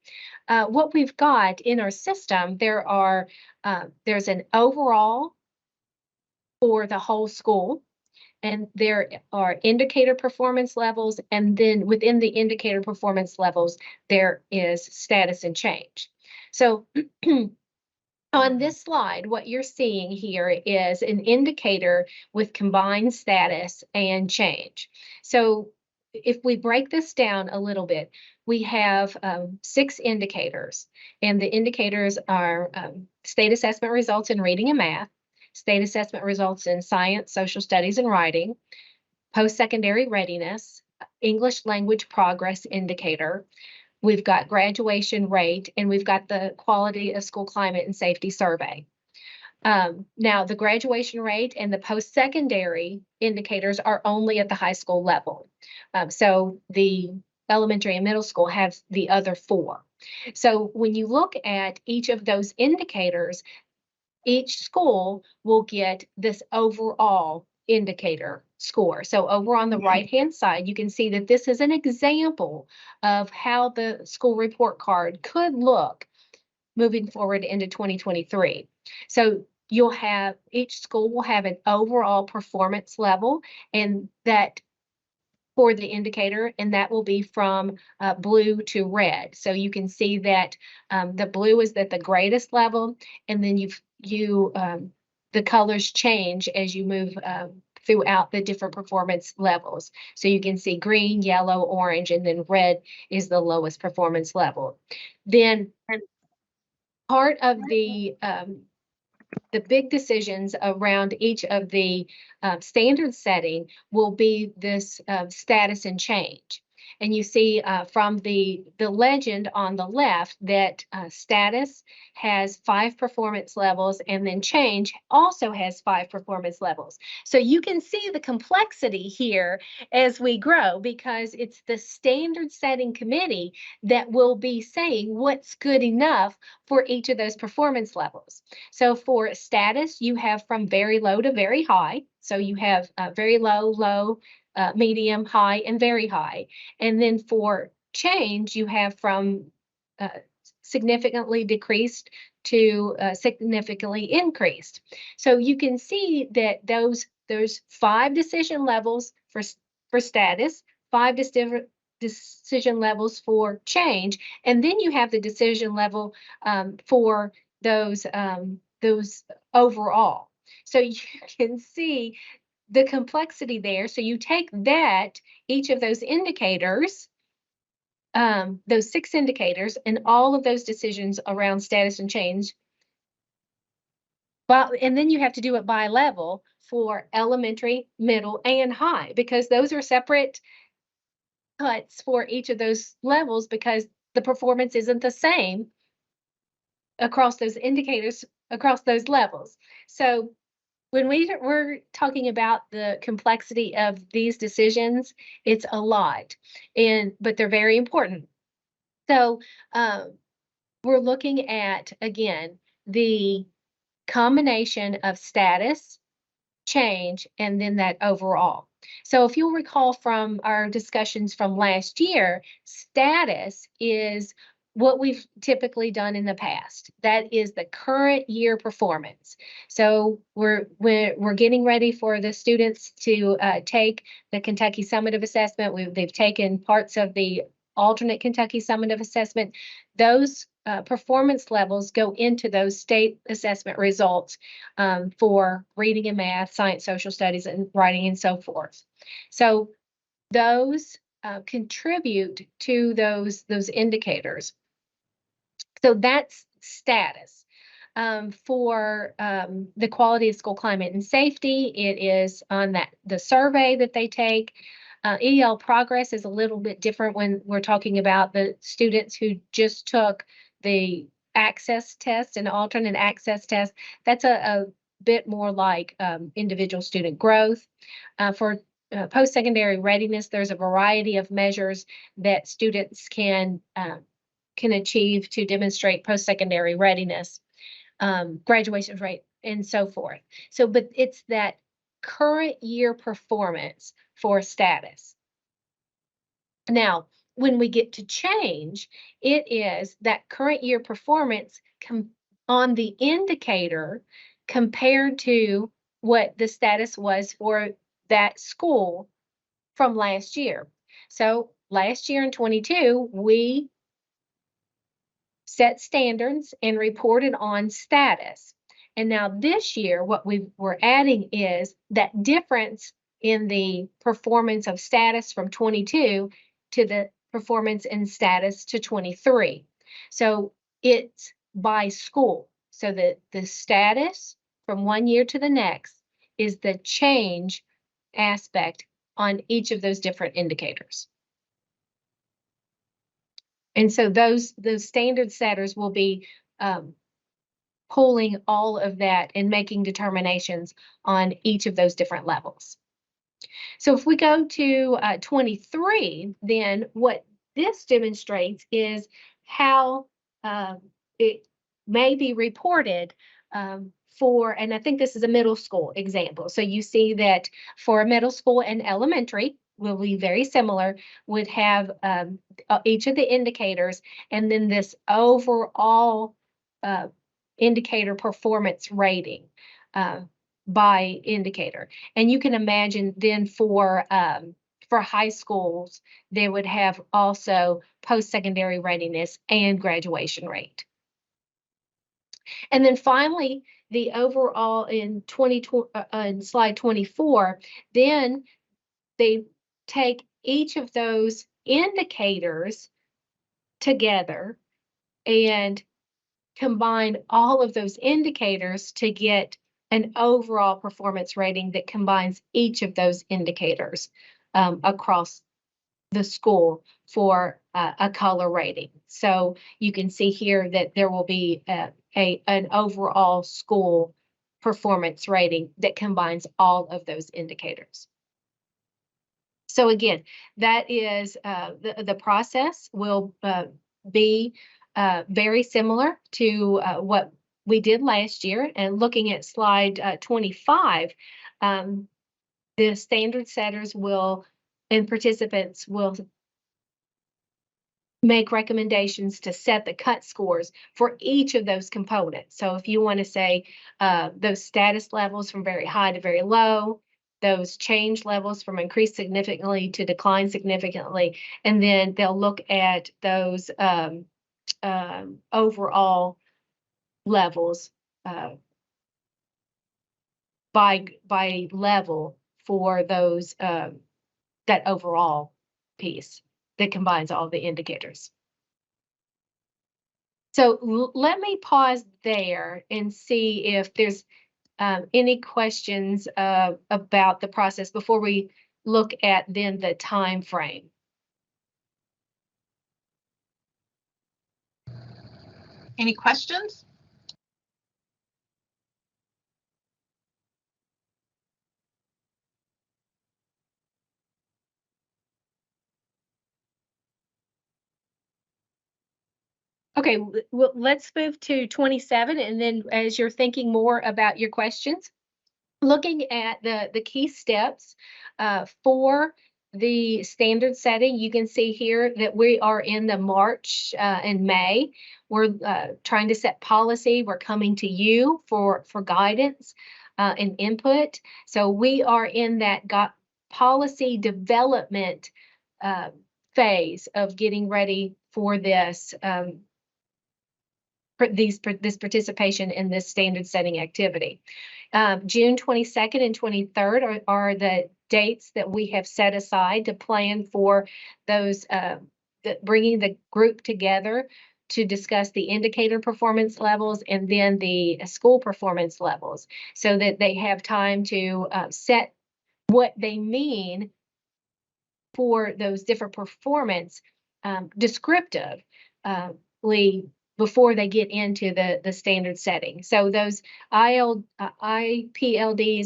What we've got in our system, there's an overall for the whole school, and there are indicator performance levels, and then within the indicator performance levels, there is status and change. So on this slide, what you're seeing here is an indicator with combined status and change. So if we break this down a little bit, we have 6 indicators, and the indicators are state assessment results in reading and math, state assessment results in science, social studies, and writing, post-secondary readiness, English language progress indicator. We've got graduation rate, and we've got the quality of school climate and safety survey. Now, the graduation rate and the post-secondary indicators are only at the high school level. So the elementary and middle school have the other 4. So when you look at each of those indicators, each school will get this overall indicator score. So over on the right-hand side, you can see that this is an example of how the school report card could look moving forward into 2023. So each school will have an overall performance level, and that for the indicator, and that will be from blue to red. So you can see that the blue is at the greatest level, and then the colors change as you move throughout the different performance levels. So you can see green, yellow, orange, and then red is the lowest performance level. Then part of the big decisions around each of the standard setting will be this status and change. And you see from the legend on the left that status has 5 performance levels, and then change also has 5 performance levels. So you can see the complexity here as we grow, because it's the standard setting committee that will be saying what's good enough for each of those performance levels. So for status, you have from very low to very high. So you have very low, low, medium, high, and very high. And then for change, you have from significantly decreased to significantly increased. So you can see that there's 5 decision levels for status, 5 decision levels for change, and then you have the decision level for those overall. So you can see the complexity there. So you take that, each of those indicators, those 6 indicators, and all of those decisions around status and change, and then you have to do it by level for elementary, middle, and high, because those are separate cuts for each of those levels, because the performance isn't the same across those indicators, across those levels. So when we're talking about the complexity of these decisions, it's a lot, but they're very important. So we're looking at, again, the combination of status, change, and then that overall. So if you'll recall from our discussions from last year, status is what we've typically done in the past. That is the current year performance. So we're getting ready for the students to take the Kentucky Summative Assessment. They've taken parts of the alternate Kentucky Summative Assessment. Those performance levels go into those state assessment results for reading and math, science, social studies, and writing, and so forth. So those contribute to those indicators. So that's status. For the quality of school climate and safety, it is on the survey that they take. EL progress is a little bit different when we're talking about the students who just took the access test and alternate access test. That's a bit more like individual student growth. For post-secondary readiness, there's a variety of measures that students can achieve to demonstrate post-secondary readiness, graduation rate, and so forth. So, but it's that current year performance for status. Now, when we get to change, it is that current year performance on the indicator compared to what the status was for that school from last year. So last year in 22, we set standards and reported on status. And now this year, what we're adding is that difference in the performance of status from 22 to the performance and status to 23. So it's by school. So the status from one year to the next is the change aspect on each of those different indicators. And so those standard setters will be pulling all of that and making determinations on each of those different levels. So if we go to 23, then what this demonstrates is how it may be reported for, and I think this is a middle school example. So you see that for middle school and elementary, will be very similar, would have each of the indicators, and then this overall indicator performance rating by indicator. And you can imagine then for high schools, they would have also post-secondary readiness and graduation rate. And then finally, the overall in slide 24, then they take each of those indicators together and combine all of those indicators to get an overall performance rating that combines each of those indicators across the school for a color rating. So you can see here that there will be an overall school performance rating that combines all of those indicators. So again, that is the process will be very similar to what we did last year. And looking at slide 25, the standard setters will and participants will make recommendations to set the cut scores for each of those components. So if you want to say those status levels from very high to very low, those change levels from increase significantly to decline significantly, and then they'll look at those overall levels by level for those that overall piece that combines all the indicators. So let me pause there and see if there's any questions about the process before we look at then the time frame. Any questions? Okay, well, let's move to 27, and then as you're thinking more about your questions. looking at the key steps for the standard setting, you can see here that we are in the March and May. We're trying to set policy. We're coming to you for guidance and input. So we are in that policy development phase of getting ready for this this participation in this standard setting activity. June 22nd and 23rd are the dates that we have set aside to plan for those, bringing the group together to discuss the indicator performance levels and then the school performance levels, so that they have time to set what they mean for those different performance descriptively before they get into the standard setting. So those IPLDs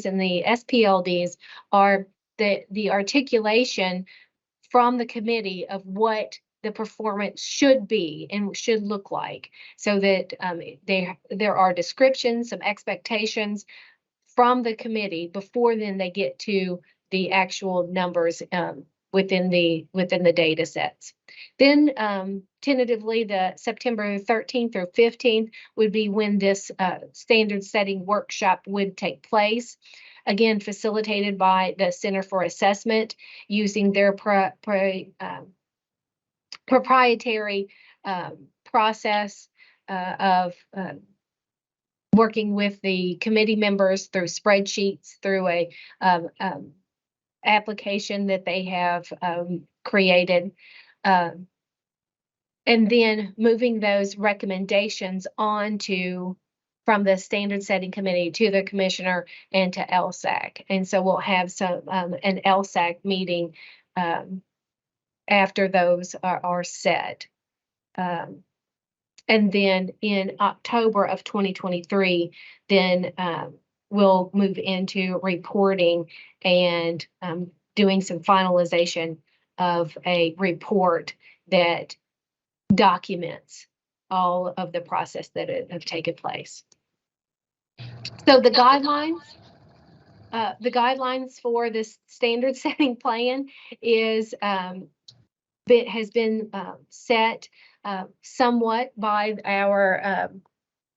and the SPLDs are the articulation from the committee of what the performance should be and should look like, so that there are descriptions, some expectations from the committee before then they get to the actual numbers within the data sets. Then tentatively the September 13th through 15th would be when this standard setting workshop would take place. Again, facilitated by the Center for Assessment, using their proprietary process of working with the committee members through spreadsheets, through a application that they have created, and then moving those recommendations on to from the standard setting committee to the commissioner and to SCAAC. And so we'll have some an SCAAC meeting after those are set. And then in October of 2023, then we'll move into reporting and doing some finalization of a report that documents all of the process that have taken place. So the guidelines for this standard setting plan is has been set somewhat by our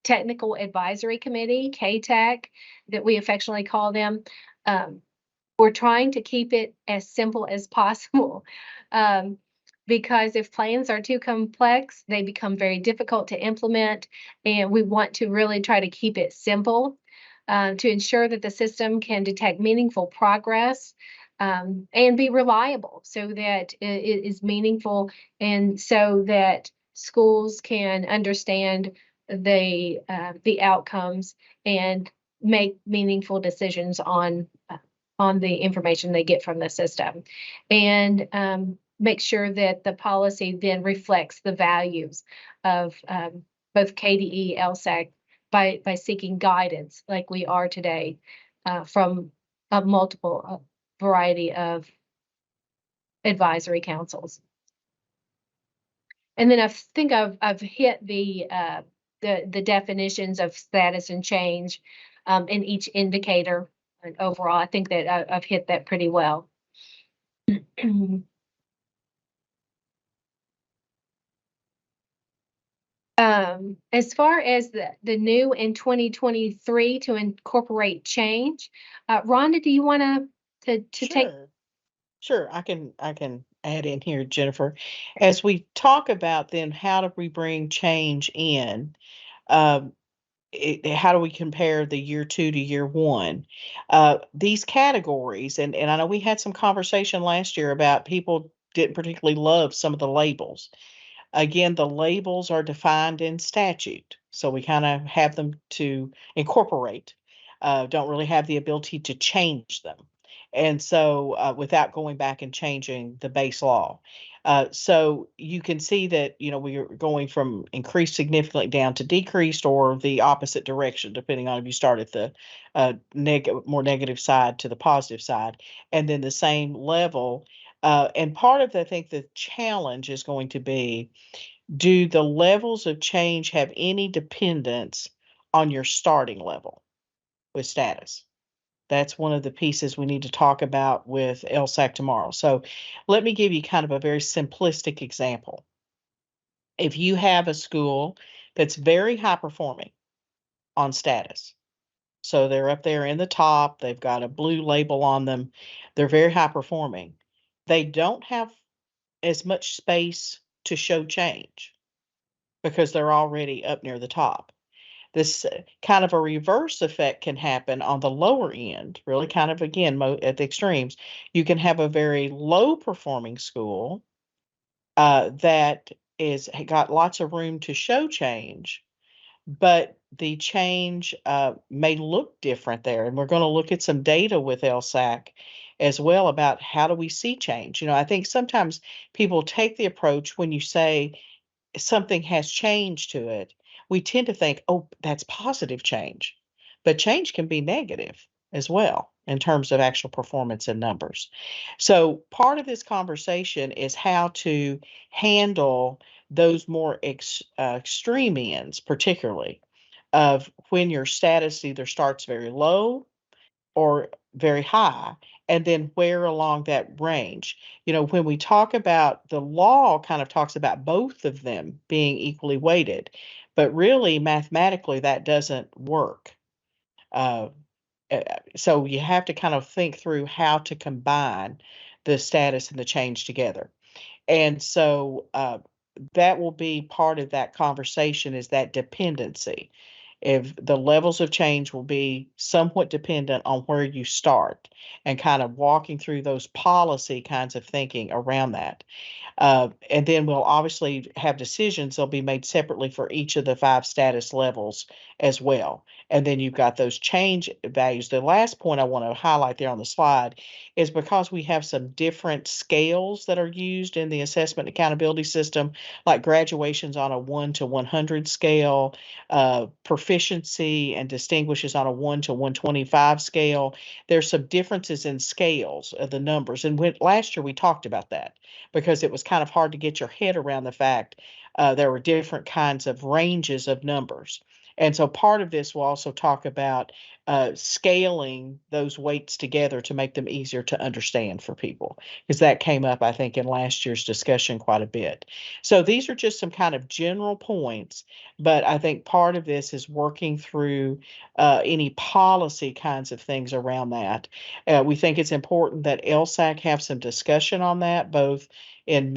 technical advisory committee, KTAC, that we affectionately call them. We're trying to keep it as simple as possible, because if plans are too complex, they become very difficult to implement, and we want to really try to keep it simple to ensure that the system can detect meaningful progress and be reliable, so that it is meaningful, and so that schools can understand the outcomes and make meaningful decisions on the information they get from the system, and make sure that the policy then reflects the values of both KDE, SCAAC, by seeking guidance like we are today from a multiple variety of advisory councils. And then I think I've hit the definitions of status and change in each indicator. And overall, I think that I've hit that pretty well. As far as the new in 2023 to incorporate change, Rhonda, do you want to take? Sure, I can add in here, Jennifer. As we talk about then how do we bring change in, how do we compare the year 2 to year 1? These categories, and I know we had some conversation last year about people didn't particularly love some of the labels. Again, the labels are defined in statute, so we kind of have them to incorporate, don't really have the ability to change them. And so without going back and changing the base law. So you can see that, we are going from increased significantly down to decreased, or the opposite direction, depending on if you start at the more negative side to the positive side, and then the same level. And part of, I think, the challenge is going to be, do the levels of change have any dependence on your starting level with status? That's one of the pieces we need to talk about with LSAC tomorrow. So let me give you kind of a very simplistic example. If you have a school that's very high performing on status, so they're up there in the top, they've got a blue label on them, they're very high performing. They don't have as much space to show change because they're already up near the top. This kind of a reverse effect can happen on the lower end, really kind of again at the extremes. You can have a very low performing school that is got lots of room to show change, but the change may look different there. And we're going to look at some data with LSAC as well about how do we see change. I think sometimes people take the approach when you say something has changed to it, we tend to think, oh, that's positive change. But change can be negative as well in terms of actual performance and numbers. So part of this conversation is how to handle those more extreme ends, particularly of when your status either starts very low or very high, and then where along that range. When we talk about the law, kind of talks about both of them being equally weighted, but really mathematically that doesn't work. Uh, so you have to kind of think through how to combine the status and the change together. And so that will be part of that conversation, is that dependency. If the levels of change will be somewhat dependent on where you start, and kind of walking through those policy kinds of thinking around that. And then we'll obviously have decisions. They'll be made separately for each of the 5 status levels as well. And then you've got those change values. The last point I want to highlight there on the slide is because we have some different scales that are used in the assessment accountability system, like graduations on a 1 to 100 scale, proficiency and distinguishes on a 1 to 125 scale. There's some differences in scales of the numbers. And last year we talked about that because it was kind of hard to get your head around the fact there were different kinds of ranges of numbers. And so part of this will also talk about scaling those weights together to make them easier to understand for people, because that came up, I think, in last year's discussion quite a bit. So these are just some kind of general points, but I think part of this is working through any policy kinds of things around that. We think it's important that LSAC have some discussion on that, both in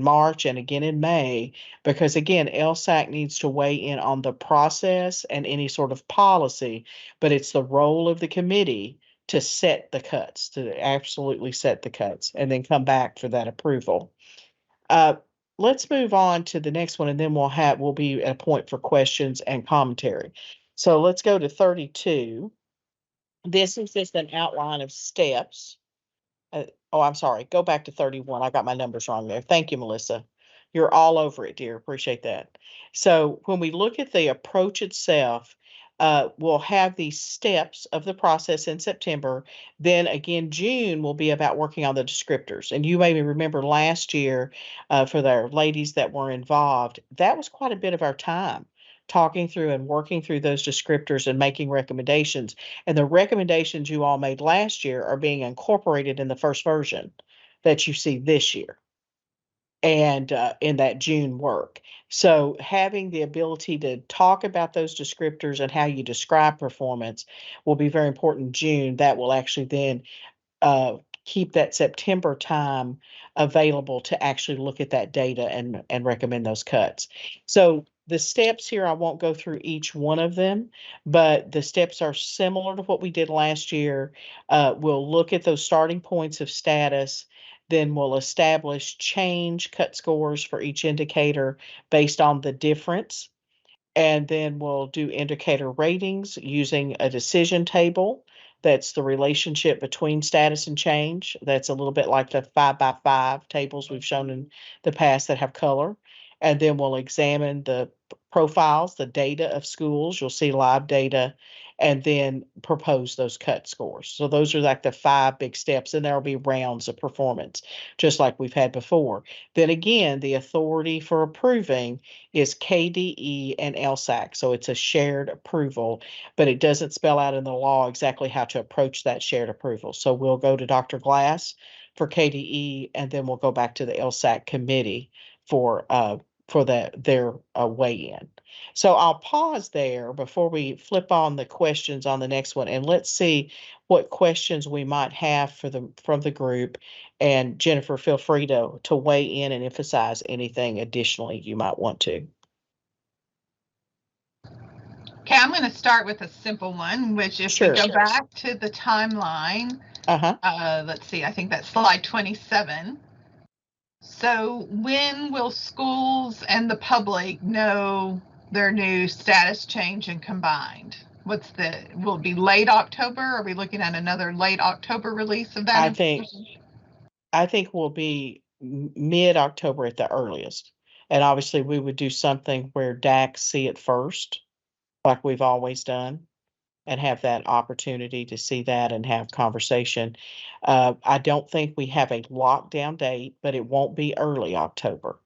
March, and again in May, because again, LSAC needs to weigh in on the process and any sort of policy, but it's the role of the committee to set the cuts, to absolutely set the cuts, and then come back for that approval. Let's move on to the next one, and then we'll be at a point for questions and commentary. So let's go to 32. This is just an outline of steps. I'm sorry. Go back to 31. I got my numbers wrong there. Thank you, Melissa. You're all over it, dear. Appreciate that. So when we look at the approach itself, we'll have these steps of the process in September. Then again, June will be about working on the descriptors. And you may remember last year, for the ladies that were involved, that was quite a bit of our time, talking through and working through those descriptors and making recommendations. And the recommendations you all made last year are being incorporated in the first version that you see this year, and in that June work. So having the ability to talk about those descriptors and how you describe performance will be very important in June. That will actually then keep that September time available to actually look at that data and recommend those cuts. So the steps here, I won't go through each one of them, but the steps are similar to what we did last year. We'll look at those starting points of status, then we'll establish change cut scores for each indicator based on the difference. And then we'll do indicator ratings using a decision table. That's the relationship between status and change. That's a little bit like the 5x5 tables we've shown in the past that have color. And then we'll examine the profiles, the data of schools. You'll see live data. and then propose those cut scores. So those are like the 5 big steps, and there'll be rounds of performance, just like we've had before. Then again, the authority for approving is KDE and LSAC. So it's a shared approval, but it doesn't spell out in the law exactly how to approach that shared approval. So we'll go to Dr. Glass for KDE, and then we'll go back to the LSAC committee for their weigh-in. So I'll pause there before we flip on the questions on the next one, and let's see what questions we might have from the group. And Jennifer, feel free to weigh in and emphasize anything additionally you might want to. Okay, I'm going to start with a simple one, which if we go back to the timeline, let's see, I think that's slide 27. So when will schools and the public know their new status change and combined? Will it be late October? Are we looking at another late October release of that? I think we'll be mid-October at the earliest. And obviously we would do something where DACs see it first, like we've always done, and have that opportunity to see that and have conversation. I don't think we have a lockdown date, but it won't be early October.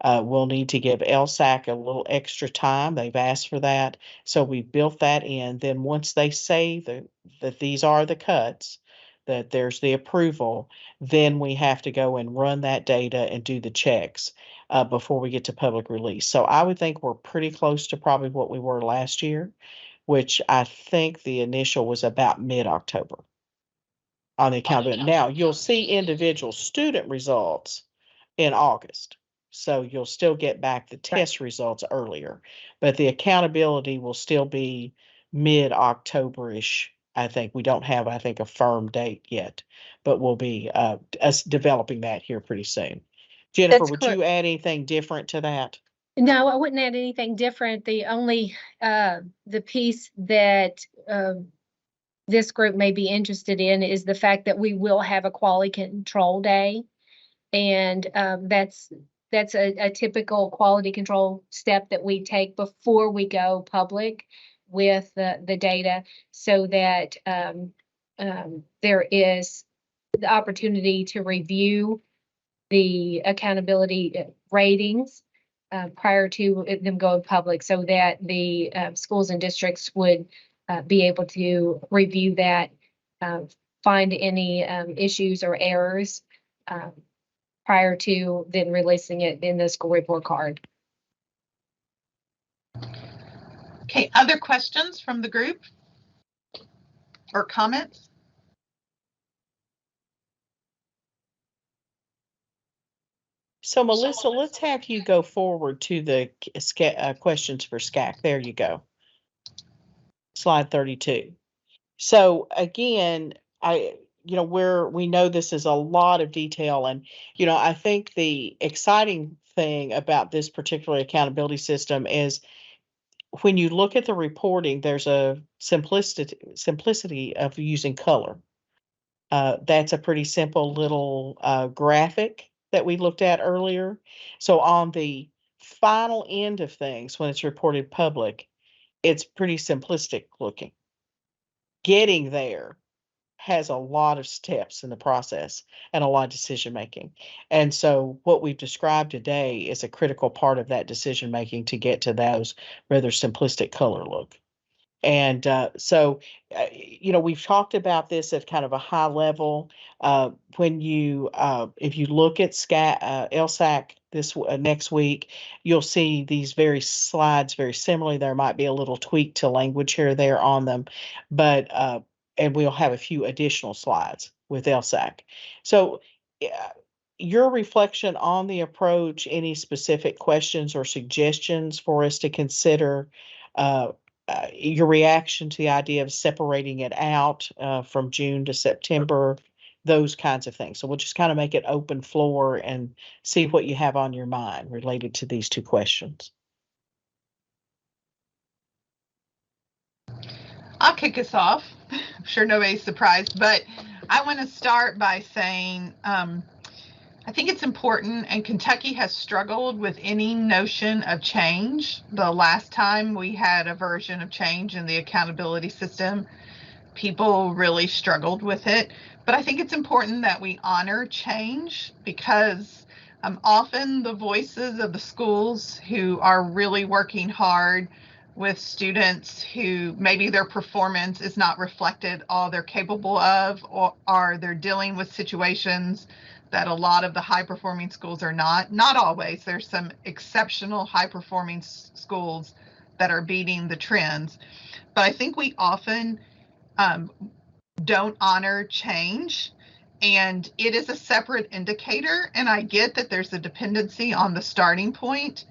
We'll need to give LSAC a little extra time. They've asked for that. So we built that in. Then once they say that these are the cuts, that there's the approval, then we have to go and run that data and do the checks before we get to public release. So I would think we're pretty close to probably what we were last year, which I think the initial was about mid-October on the accountability. Now, you'll see individual student results in August. So you'll still get back the test results earlier, but the accountability will still be mid-October-ish. I think we don't have, a firm date yet, but we'll be us developing that here pretty soon. Jennifer, would you add anything different to that? No, I wouldn't add anything different. The only, the piece that this group may be interested in is the fact that we will have a quality control day. And that's a typical quality control step that we take before we go public with the data, so that there is the opportunity to review the accountability ratings prior to them going public, so that the schools and districts would be able to review that, find any issues or errors prior to then releasing it in the school report card. Okay, other questions from the group or comments? So Melissa, let's have you go forward to the questions for SCAAC. There you go. Slide 32. So again, we know this is a lot of detail, and, I think the exciting thing about this particular accountability system is when you look at the reporting, there's a simplicity of using color. That's a pretty simple little graphic that we looked at earlier. So on the final end of things, when it's reported public, it's pretty simplistic looking. Getting there has a lot of steps in the process and a lot of decision making. And so what we've described today is a critical part of that decision making to get to those rather simplistic color look. And we've talked about this at kind of a high level. When you, if you look at LSAC this next week, you'll see these slides very similarly. There might be a little tweak to language here or there on them, but and we'll have a few additional slides with LSAC. So your reflection on the approach, any specific questions or suggestions for us to consider, your reaction to the idea of separating it out from June to September, those kinds of things. So we'll just kind of make it open floor and see what you have on your mind related to these two questions. I'll kick us off. I'm sure nobody's surprised, but I want to start by saying I think it's important, and Kentucky has struggled with any notion of change. The last time we had a version of change in the accountability system, people really struggled with it. But I think it's important that we honor change, because often the voices of the schools who are really working hard with students who maybe their performance is not reflected all they're capable of, or are they're dealing with situations that a lot of the high performing schools are not always. There's some exceptional high performing schools that are beating the trends, but I think we often don't honor change, and it is a separate indicator. And I get that there's a dependency on the starting point,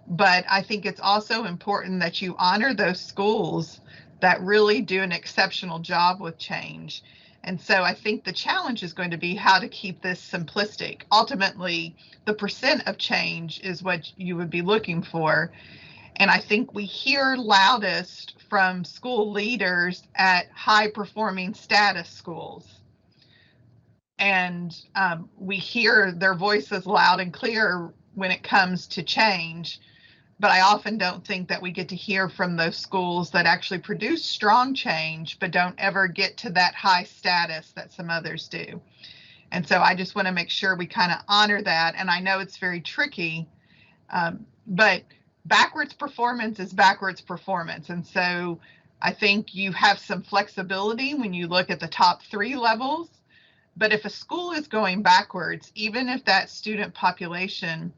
but I think it's also important that you honor those schools that really do an exceptional job with change. And so I think the challenge is going to be how to keep this simplistic. Ultimately, the percent of change is what you would be looking for. And I think we hear loudest from school leaders at high performing status schools. And we hear their voices loud and clear when it comes to change. But I often don't think that we get to hear from those schools that actually produce strong change, but don't ever get to that high status that some others do. And so I just want to make sure we kind of honor that. And I know it's very tricky, but backwards performance is backwards performance. And so I think you have some flexibility when you look at the top 3 levels. But if a school is going backwards, even if that student population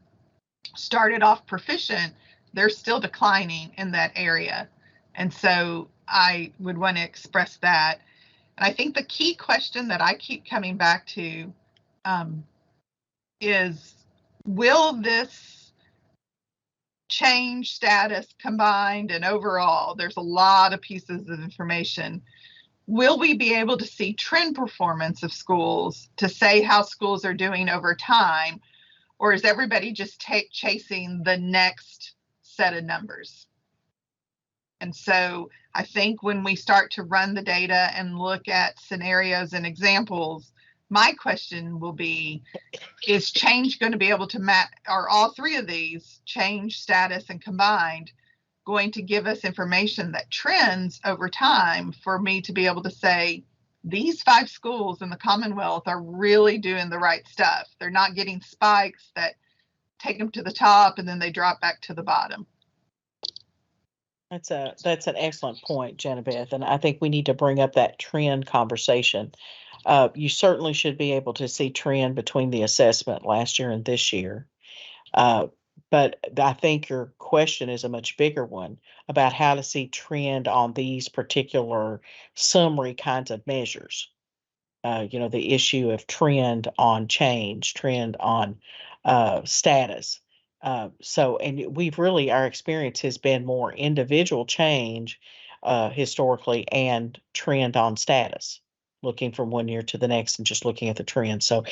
started off proficient, they're still declining in that area. And so I would want to express that. And I think the key question that I keep coming back to is, will this change, status, combined, and overall, there's a lot of pieces of information, will we be able to see trend performance of schools to say how schools are doing over time? Or is everybody just chasing the next set of numbers? And so I think when we start to run the data and look at scenarios and examples, my question will be, is change going to be able to map, are all 3 of these, change, status, and combined, going to give us information that trends over time for me to be able to say, these 5 schools in the Commonwealth are really doing the right stuff. They're not getting spikes that take them to the top and then they drop back to the bottom. That's an excellent point, Janabeth, and I think we need to bring up that trend conversation. You certainly should be able to see trend between the assessment last year and this year. But I think your question is a much bigger one about how to see trend on these particular summary kinds of measures. The issue of trend on change, trend on status. And we've really, our experience has been more individual change historically and trend on status, looking from one year to the next and just looking at the trend. So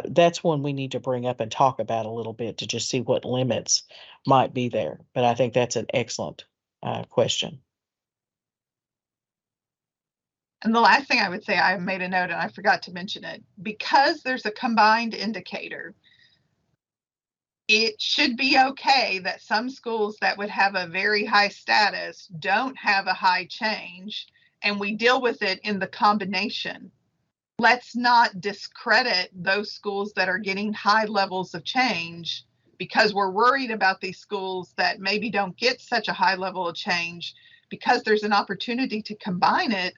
that's one we need to bring up and talk about a little bit to just see what limits might be there. But I think that's an excellent question. And the last thing I would say, I made a note and I forgot to mention it, because there's a combined indicator, it should be okay that some schools that would have a very high status don't have a high change, and we deal with it in the combination. Let's not discredit those schools that are getting high levels of change because we're worried about these schools that maybe don't get such a high level of change. Because there's an opportunity to combine it,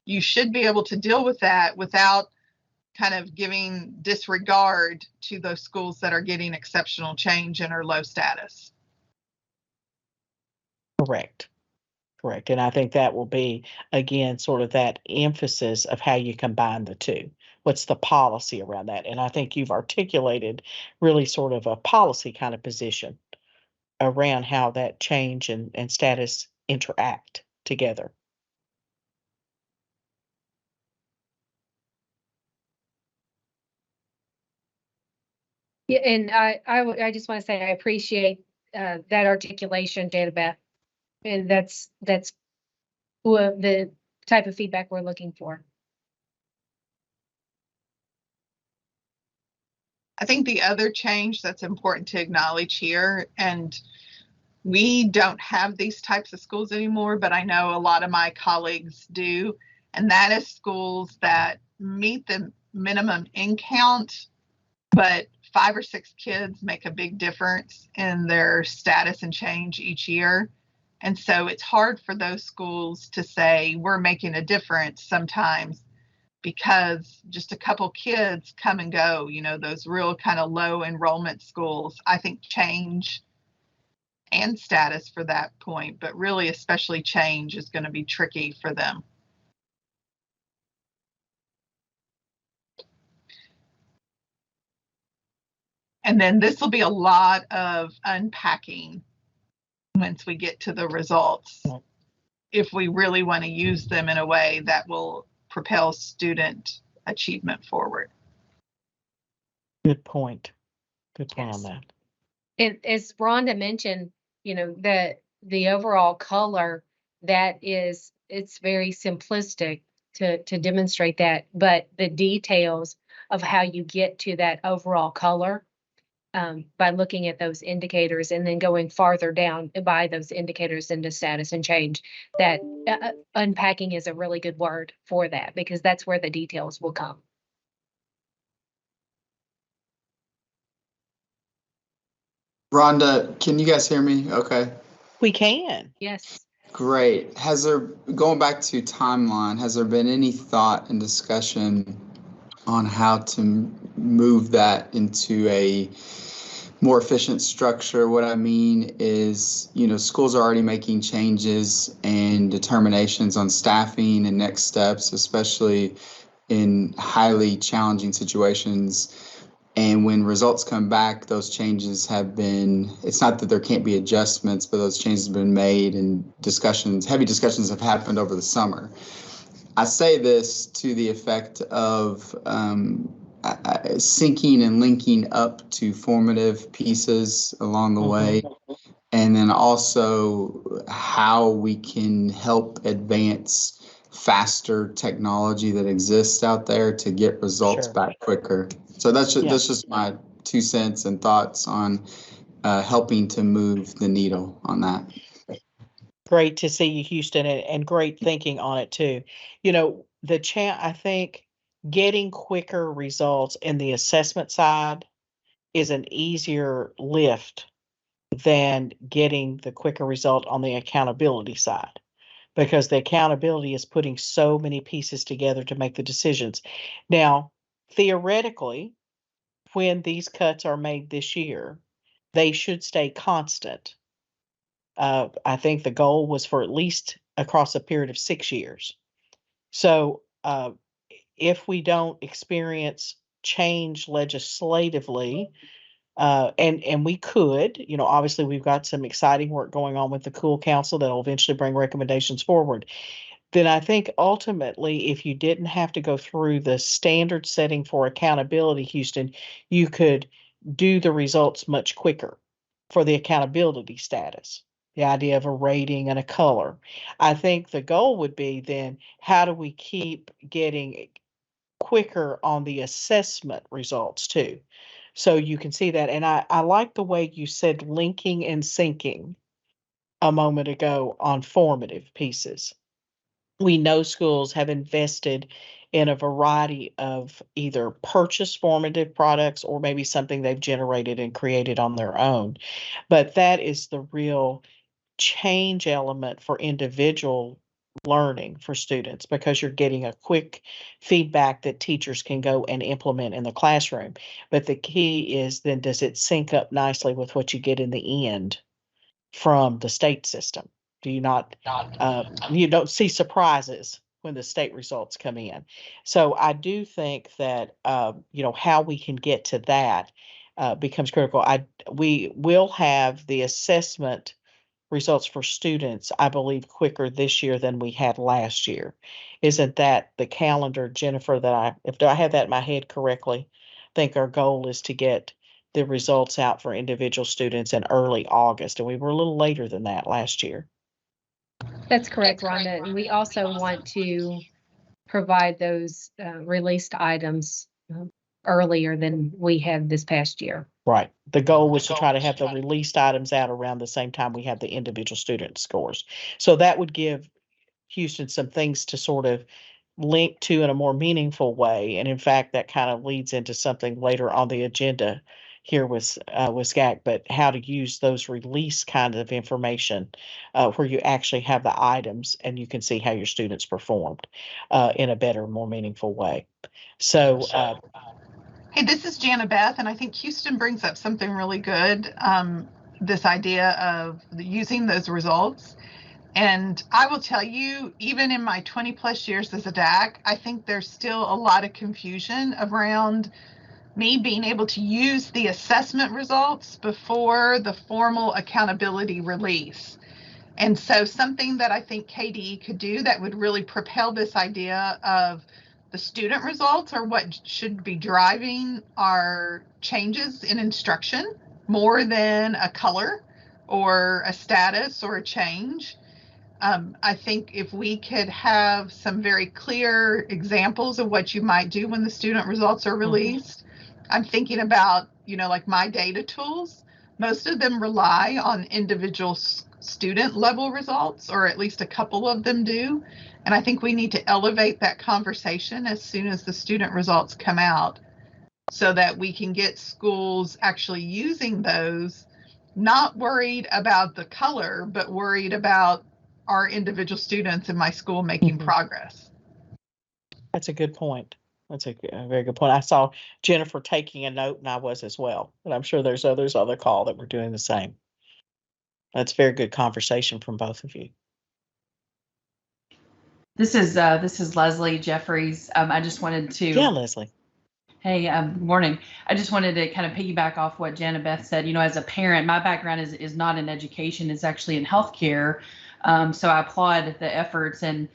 you should be able to deal with that without kind of giving disregard to those schools that are getting exceptional change and are low status. Correct. And I think that will be, again, sort of that emphasis of how you combine the two. What's the policy around that? And I think you've articulated really sort of a policy kind of position around how that change and status interact together. Yeah, and I just want to say I appreciate that articulation, Janabeth, and that's the type of feedback we're looking for. I think the other change that's important to acknowledge here, and we don't have these types of schools anymore, but I know a lot of my colleagues do, and that is schools that meet the minimum in count, but 5 or 6 kids make a big difference in their status and change each year. And so it's hard for those schools to say we're making a difference sometimes, because just a couple kids come and go, those real kind of low enrollment schools, I think change and status for that point, but really especially change is going to be tricky for them. And then this will be a lot of unpacking once we get to the results, if we really want to use them in a way that will propel student achievement forward. Good point. Good point Yes. on that. And as Rhonda mentioned, the overall color, it's very simplistic to demonstrate that, but the details of how you get to that overall color, by looking at those indicators and then going farther down by those indicators into status and change, that unpacking is a really good word for that, because that's where the details will come. Rhonda, can you guys hear me? Okay, We can. Yes. great. Going back to timeline, has there been any thought and discussion on how to move that into a more efficient structure? What I mean is, schools are already making changes and determinations on staffing and next steps, especially in highly challenging situations. And when results come back, those changes it's not that there can't be adjustments, but those changes have been made, and heavy discussions have happened over the summer. I say this to the effect of syncing and linking up to formative pieces along the way, and then also how we can help advance faster technology that exists out there to get results back quicker. So that's just my 2 cents and thoughts on helping to move the needle on that. Great to see you, Houston, and great thinking on it too. I think getting quicker results in the assessment side is an easier lift than getting the quicker result on the accountability side, because the accountability is putting so many pieces together to make the decisions. Now, theoretically, when these cuts are made this year, they should stay constant. I think the goal was for at least across a period of 6 years. So if we don't experience change legislatively, and we could, obviously we've got some exciting work going on with the Cool Council that'll eventually bring recommendations forward. Then I think ultimately, if you didn't have to go through the standard setting for accountability, Houston, you could do the results much quicker for the accountability status, the idea of a rating and a color. I think the goal would be then, how do we keep getting quicker on the assessment results too? So you can see that. And I like the way you said linking and syncing a moment ago on formative pieces. We know schools have invested in a variety of either purchase formative products or maybe something they've generated and created on their own. But that is the real change element for individual learning for students, because you're getting a quick feedback that teachers can go and implement in the classroom. But the key is then, does it sync up nicely with what you get in the end from the state system? Do you not, you don't see surprises when the state results come in. So I do think that, how we can get to that becomes critical. We will have the assessment results for students, I believe, quicker this year than we had last year. Isn't that the calendar, Jennifer, if I have that in my head correctly, I think our goal is to get the results out for individual students in early August, and we were a little later than that last year. That's correct, Rhonda. And we also want to provide those released items earlier than we have this past year. Right. The goal was to try to have the released items out around the same time we had the individual student scores. So that would give Houston some things to sort of link to in a more meaningful way. And in fact, that kind of leads into something later on the agenda here with SCAAC, but how to use those release kind of information where you actually have the items and you can see how your students performed in a better, more meaningful way. So, Hey, this is Jana Beth, and I think Houston brings up something really good. This idea of using those results. And I will tell you, even in my 20 plus years as a DAC, I think there's still a lot of confusion around me being able to use the assessment results before the formal accountability release. And so something that I think KDE could do that would really propel this idea of the student results are what should be driving our changes in instruction more than a color or a status or a change. I think if we could have some very clear examples of what you might do when the student results are released. I'm thinking about, like my data tools. Most of them rely on individual student level results, or at least a couple of them do. And I think we need to elevate that conversation as soon as the student results come out so that we can get schools actually using those, not worried about the color, but worried about our individual students in my school making progress. that's a good point. That's a very good point. I saw Jennifer taking a note, and I was as well. But I'm sure there's others on the call that were doing the same. That's very good conversation from both of you. This is Leslie Jeffries. I just wanted to. Yeah, Leslie. Hey, good morning. I just wanted to kind of piggyback off what Jana Beth said. As a parent, my background is not in education; it's actually in healthcare. So I applaud the efforts and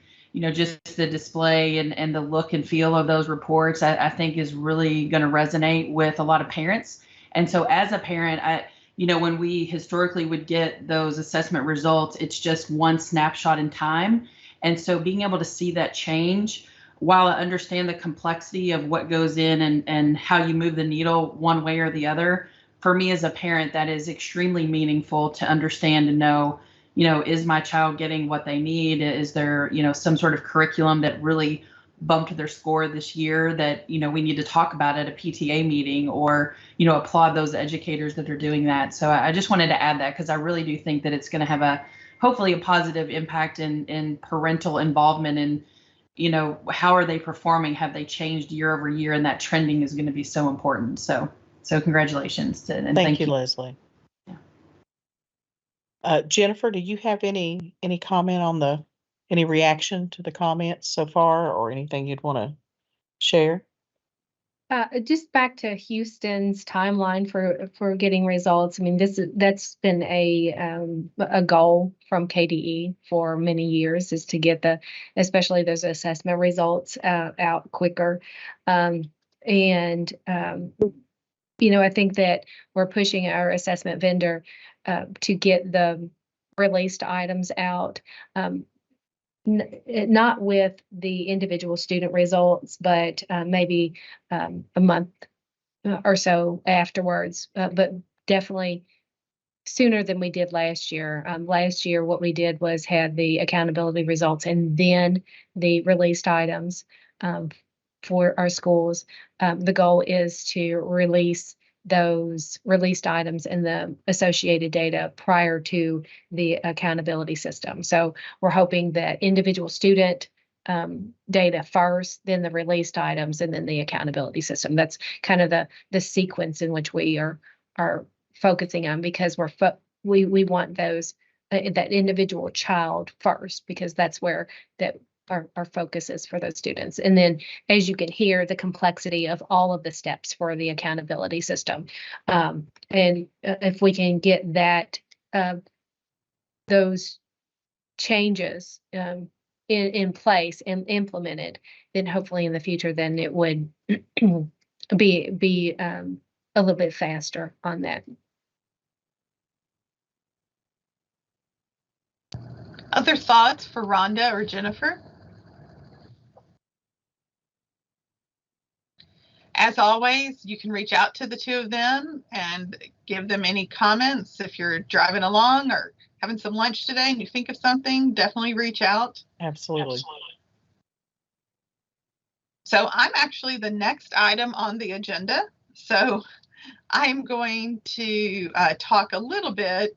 just the display and the look and feel of those reports. I think is really going to resonate with a lot of parents. And so as a parent, when we historically would get those assessment results, it's just one snapshot in time. And so being able to see that change, while I understand the complexity of what goes in and how you move the needle one way or the other, for me as a parent, that is extremely meaningful to understand and know, is my child getting what they need? Is there, some sort of curriculum that really bumped their score this year that, we need to talk about at a PTA meeting or, applaud those educators that are doing that. So I just wanted to add that because I really do think that it's going to have hopefully a positive impact in parental involvement in, how are they performing? Have they changed year over year? And that trending is going to be so important. So congratulations. And thank you, Leslie. Yeah. Jennifer, do you have any comment on any reaction to the comments so far or anything you'd want to share? Just back to Houston's timeline for getting results. I mean, that's been a goal from KDE for many years, is to get especially those assessment results out quicker. I think that we're pushing our assessment vendor to get the released items out. Not with the individual student results, but maybe a month or so afterwards, but definitely sooner than we did last year. Last year, what we did was had the accountability results and then the released items for our schools. The goal is to release those released items and the associated data prior to the accountability system. So we're hoping that individual student data first, then the released items, and then the accountability system. That's kind of the sequence in which we are focusing on, because we want those that individual child first, because that's where our focus is for those students. And then, as you can hear, the complexity of all of the steps for the accountability system. And if we can get those changes in place and implemented, then hopefully in the future, then it would be a little bit faster on that. Other thoughts for Rhonda or Jennifer? As always, you can reach out to the two of them and give them any comments. If you're driving along or having some lunch today and you think of something, definitely reach out. Absolutely. So I'm actually the next item on the agenda. So I'm going to talk a little bit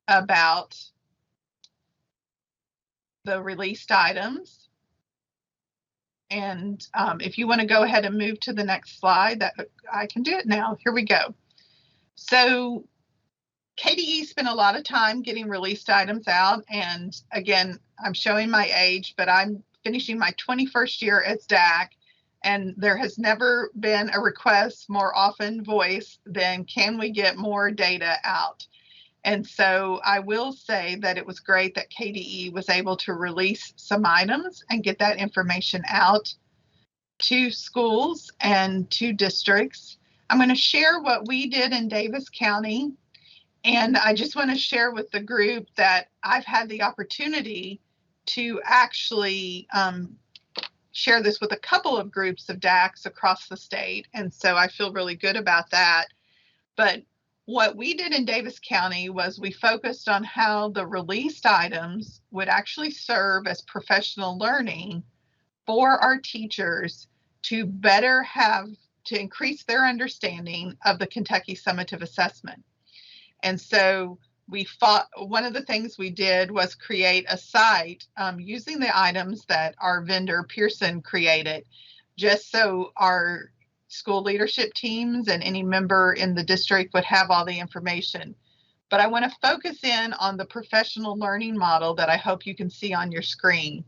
about the released items. And if you want to go ahead and move to the next slide, that I can do it now. Here we go. So KDE spent a lot of time getting released items out. And again, I'm showing my age, but I'm finishing my 21st year at SCAAC. And there has never been a request more often voiced than, can we get more data out? And so I will say that it was great that KDE was able to release some items and get that information out to schools and to districts. I'm going to share what we did in Davis County. And I just want to share with the group that I've had the opportunity to actually share this with a couple of groups of DACs across the state. And so I feel really good about that. But what we did in Davis County was we focused on how the released items would actually serve as professional learning for our teachers to better have, to increase their understanding of the Kentucky Summative Assessment. And so one of the things we did was create a site using the items that our vendor Pearson created, just so our school leadership teams and any member in the district would have all the information. But I want to focus in on the professional learning model that I hope you can see on your screen.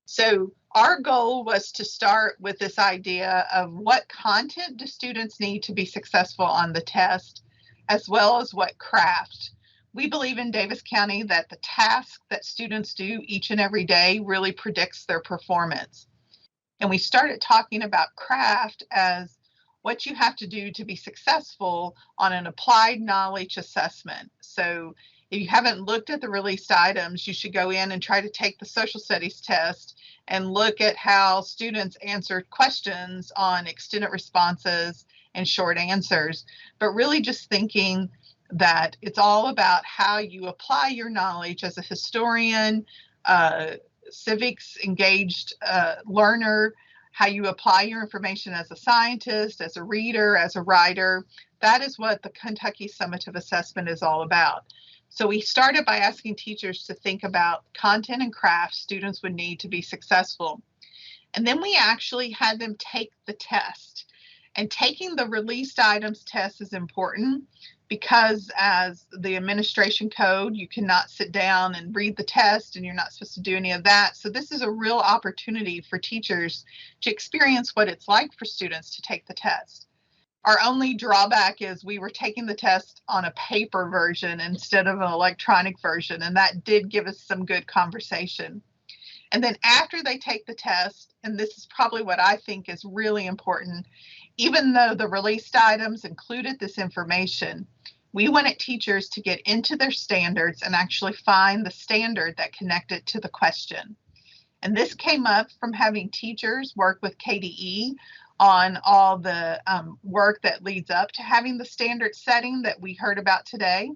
So our goal was to start with this idea of what content do students need to be successful on the test, as well as what craft. We believe in Davis County that the task that students do each and every day really predicts their performance. And we started talking about craft as what you have to do to be successful on an applied knowledge assessment. So if you haven't looked at the released items, you should go in and try to take the social studies test and look at how students answered questions on extended responses and short answers, but really just thinking that it's all about how you apply your knowledge as a historian, civics engaged learner, how you apply your information as a scientist, as a reader, as a writer. That is what the Kentucky Summative Assessment is all about. So we started by asking teachers to think about content and craft students would need to be successful. And then we actually had them take the test. And taking the released items test is important because as the administration code, you cannot sit down and read the test and you're not supposed to do any of that. So this is a real opportunity for teachers to experience what it's like for students to take the test. Our only drawback is we were taking the test on a paper version instead of an electronic version, and that did give us some good conversation. And then after they take the test, and this is probably what I think is really important, even though the released items included this information, we wanted teachers to get into their standards and actually find the standard that connected to the question. And this came up from having teachers work with KDE on all the work that leads up to having the standard setting that we heard about today.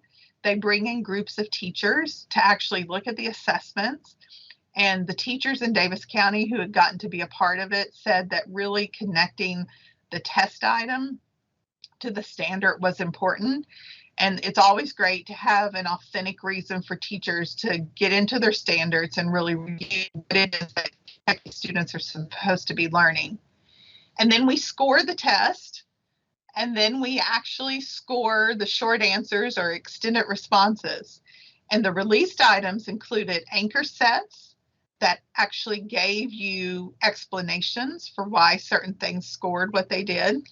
They bring in groups of teachers to actually look at the assessments. And the teachers in Davis County who had gotten to be a part of it said that really connecting the test item to the standard was important. And it's always great to have an authentic reason for teachers to get into their standards and really review what it is that students are supposed to be learning. And then we score the test, and then we actually score the short answers or extended responses. And the released items included anchor sets that actually gave you explanations for why certain things scored what they did.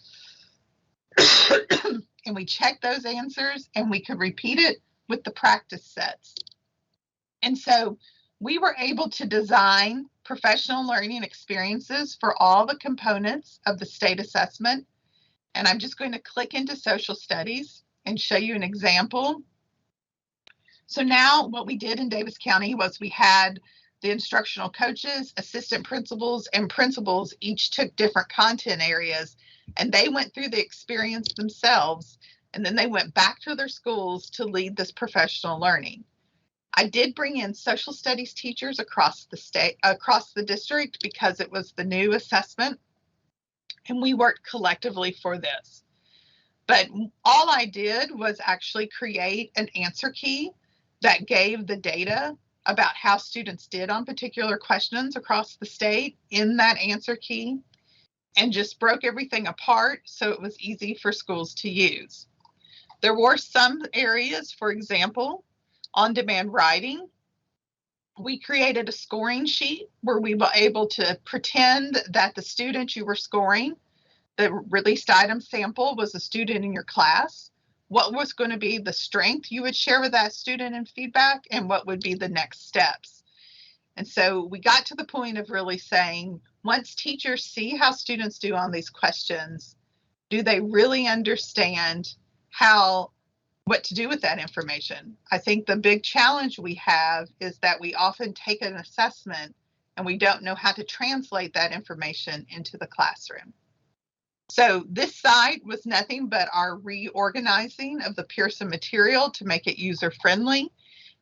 And we checked those answers and we could repeat it with the practice sets. And so we were able to design professional learning experiences for all the components of the state assessment. And I'm just going to click into social studies and show you an example. So now what we did in Davis County was we had the instructional coaches, assistant principals, and principals each took different content areas and they went through the experience themselves, and then they went back to their schools to lead this professional learning. I did bring in social studies teachers across the district, because it was the new assessment, and we worked collectively for this. But all I did was actually create an answer key that gave the data about how students did on particular questions across the state in that answer key, and just broke everything apart so it was easy for schools to use. There were some areas, for example, on-demand writing. We created a scoring sheet where we were able to pretend that the student you were scoring, the released item sample, was a student in your class. What was going to be the strength you would share with that student in feedback, and what would be the next steps. And so we got to the point of really saying, once teachers see how students do on these questions, do they really understand what to do with that information? I think the big challenge we have is that we often take an assessment and we don't know how to translate that information into the classroom. So this site was nothing but our reorganizing of the Pearson material to make it user-friendly.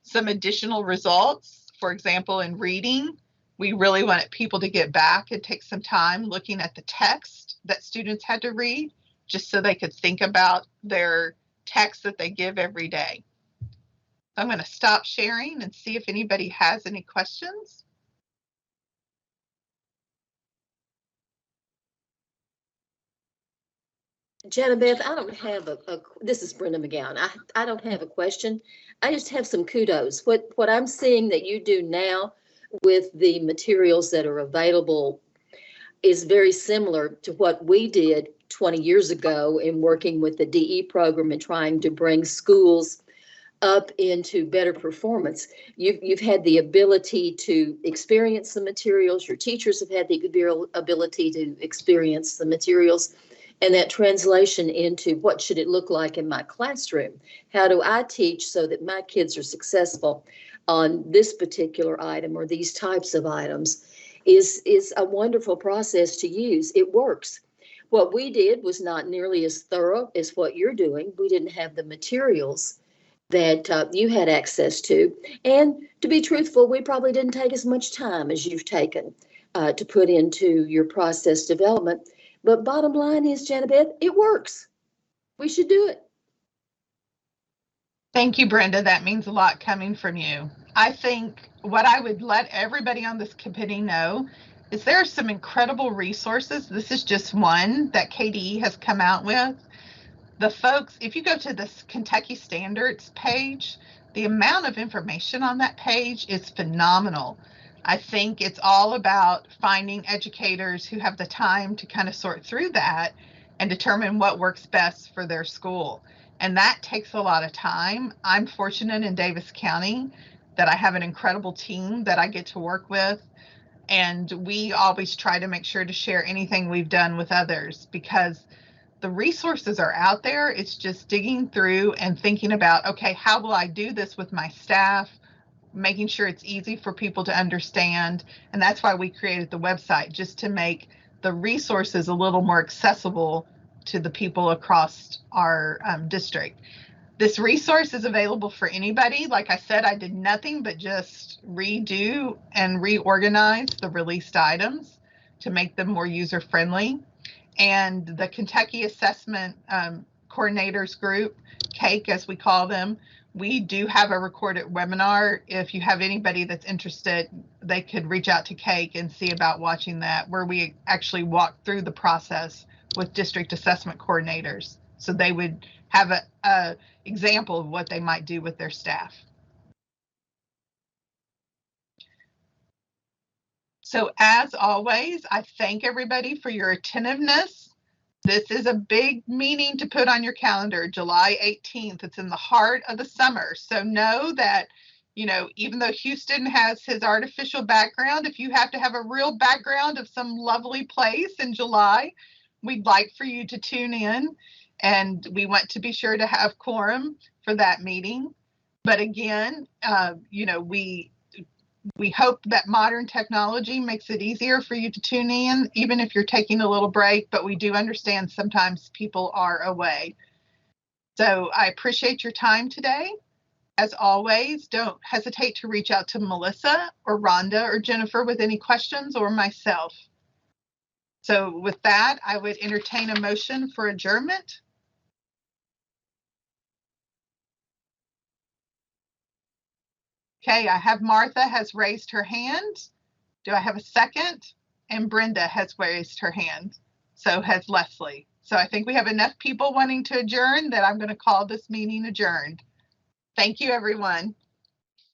Some additional results, for example, in reading, we really wanted people to get back and take some time looking at the text that students had to read, just so they could think about their text that they give every day. I'm going to stop sharing and see if anybody has any questions. Janabeth, I don't have this is Brenda McGowan. I don't have a question. I just have some kudos. What I'm seeing that you do now with the materials that are available is very similar to what we did 20 years ago in working with the DE program and trying to bring schools up into better performance. You've had the ability to experience the materials. Your teachers have had the ability to experience the materials. And that translation into what should it look like in my classroom? How do I teach so that my kids are successful on this particular item or these types of items is a wonderful process to use. It works. What we did was not nearly as thorough as what you're doing. We didn't have the materials that you had access to. And to be truthful, we probably didn't take as much time as you've taken to put into your process development. But bottom line is, Janabeth, it works. We should do it. Thank you, Brenda. That means a lot coming from you. I think what I would let everybody on this committee know is there are some incredible resources. This is just one that KDE has come out with. The folks, if you go to this Kentucky Standards page, the amount of information on that page is phenomenal. I think it's all about finding educators who have the time to kind of sort through that and determine what works best for their school. And that takes a lot of time. I'm fortunate in Davis County that I have an incredible team that I get to work with. And we always try to make sure to share anything we've done with others, because the resources are out there. It's just digging through and thinking about, okay, how will I do this with my staff? Making sure it's easy for people to understand. And that's why we created the website, just to make the resources a little more accessible to the people across our district. This resource is available for anybody. Like I said, I did nothing but just redo and reorganize the released items to make them more user-friendly. And the Kentucky Assessment Coordinators Group, SCAAC as we call them, we do have a recorded webinar. If you have anybody that's interested, they could reach out to SCAAC and see about watching that, where we actually walk through the process with district assessment coordinators. So they would have a example of what they might do with their staff. So as always, I thank everybody for your attentiveness. This is a big meeting to put on your calendar, July 18th. It's in the heart of the summer. So know that, you know, even though Houston has his artificial background, if you have to have a real background of some lovely place in July, we'd like for you to tune in. And we want to be sure to have quorum for that meeting. But again, you know, we We hope that modern technology makes it easier for you to tune in, even if you're taking a little break, but we do understand sometimes people are away. So I appreciate your time today. As always, don't hesitate to reach out to Melissa or Rhonda or Jennifer with any questions, or myself. So with that, I would entertain a motion for adjournment. Okay, I have Martha has raised her hand. Do I have a second? And Brenda has raised her hand. So has Leslie. So I think we have enough people wanting to adjourn that I'm going to call this meeting adjourned. Thank you, everyone.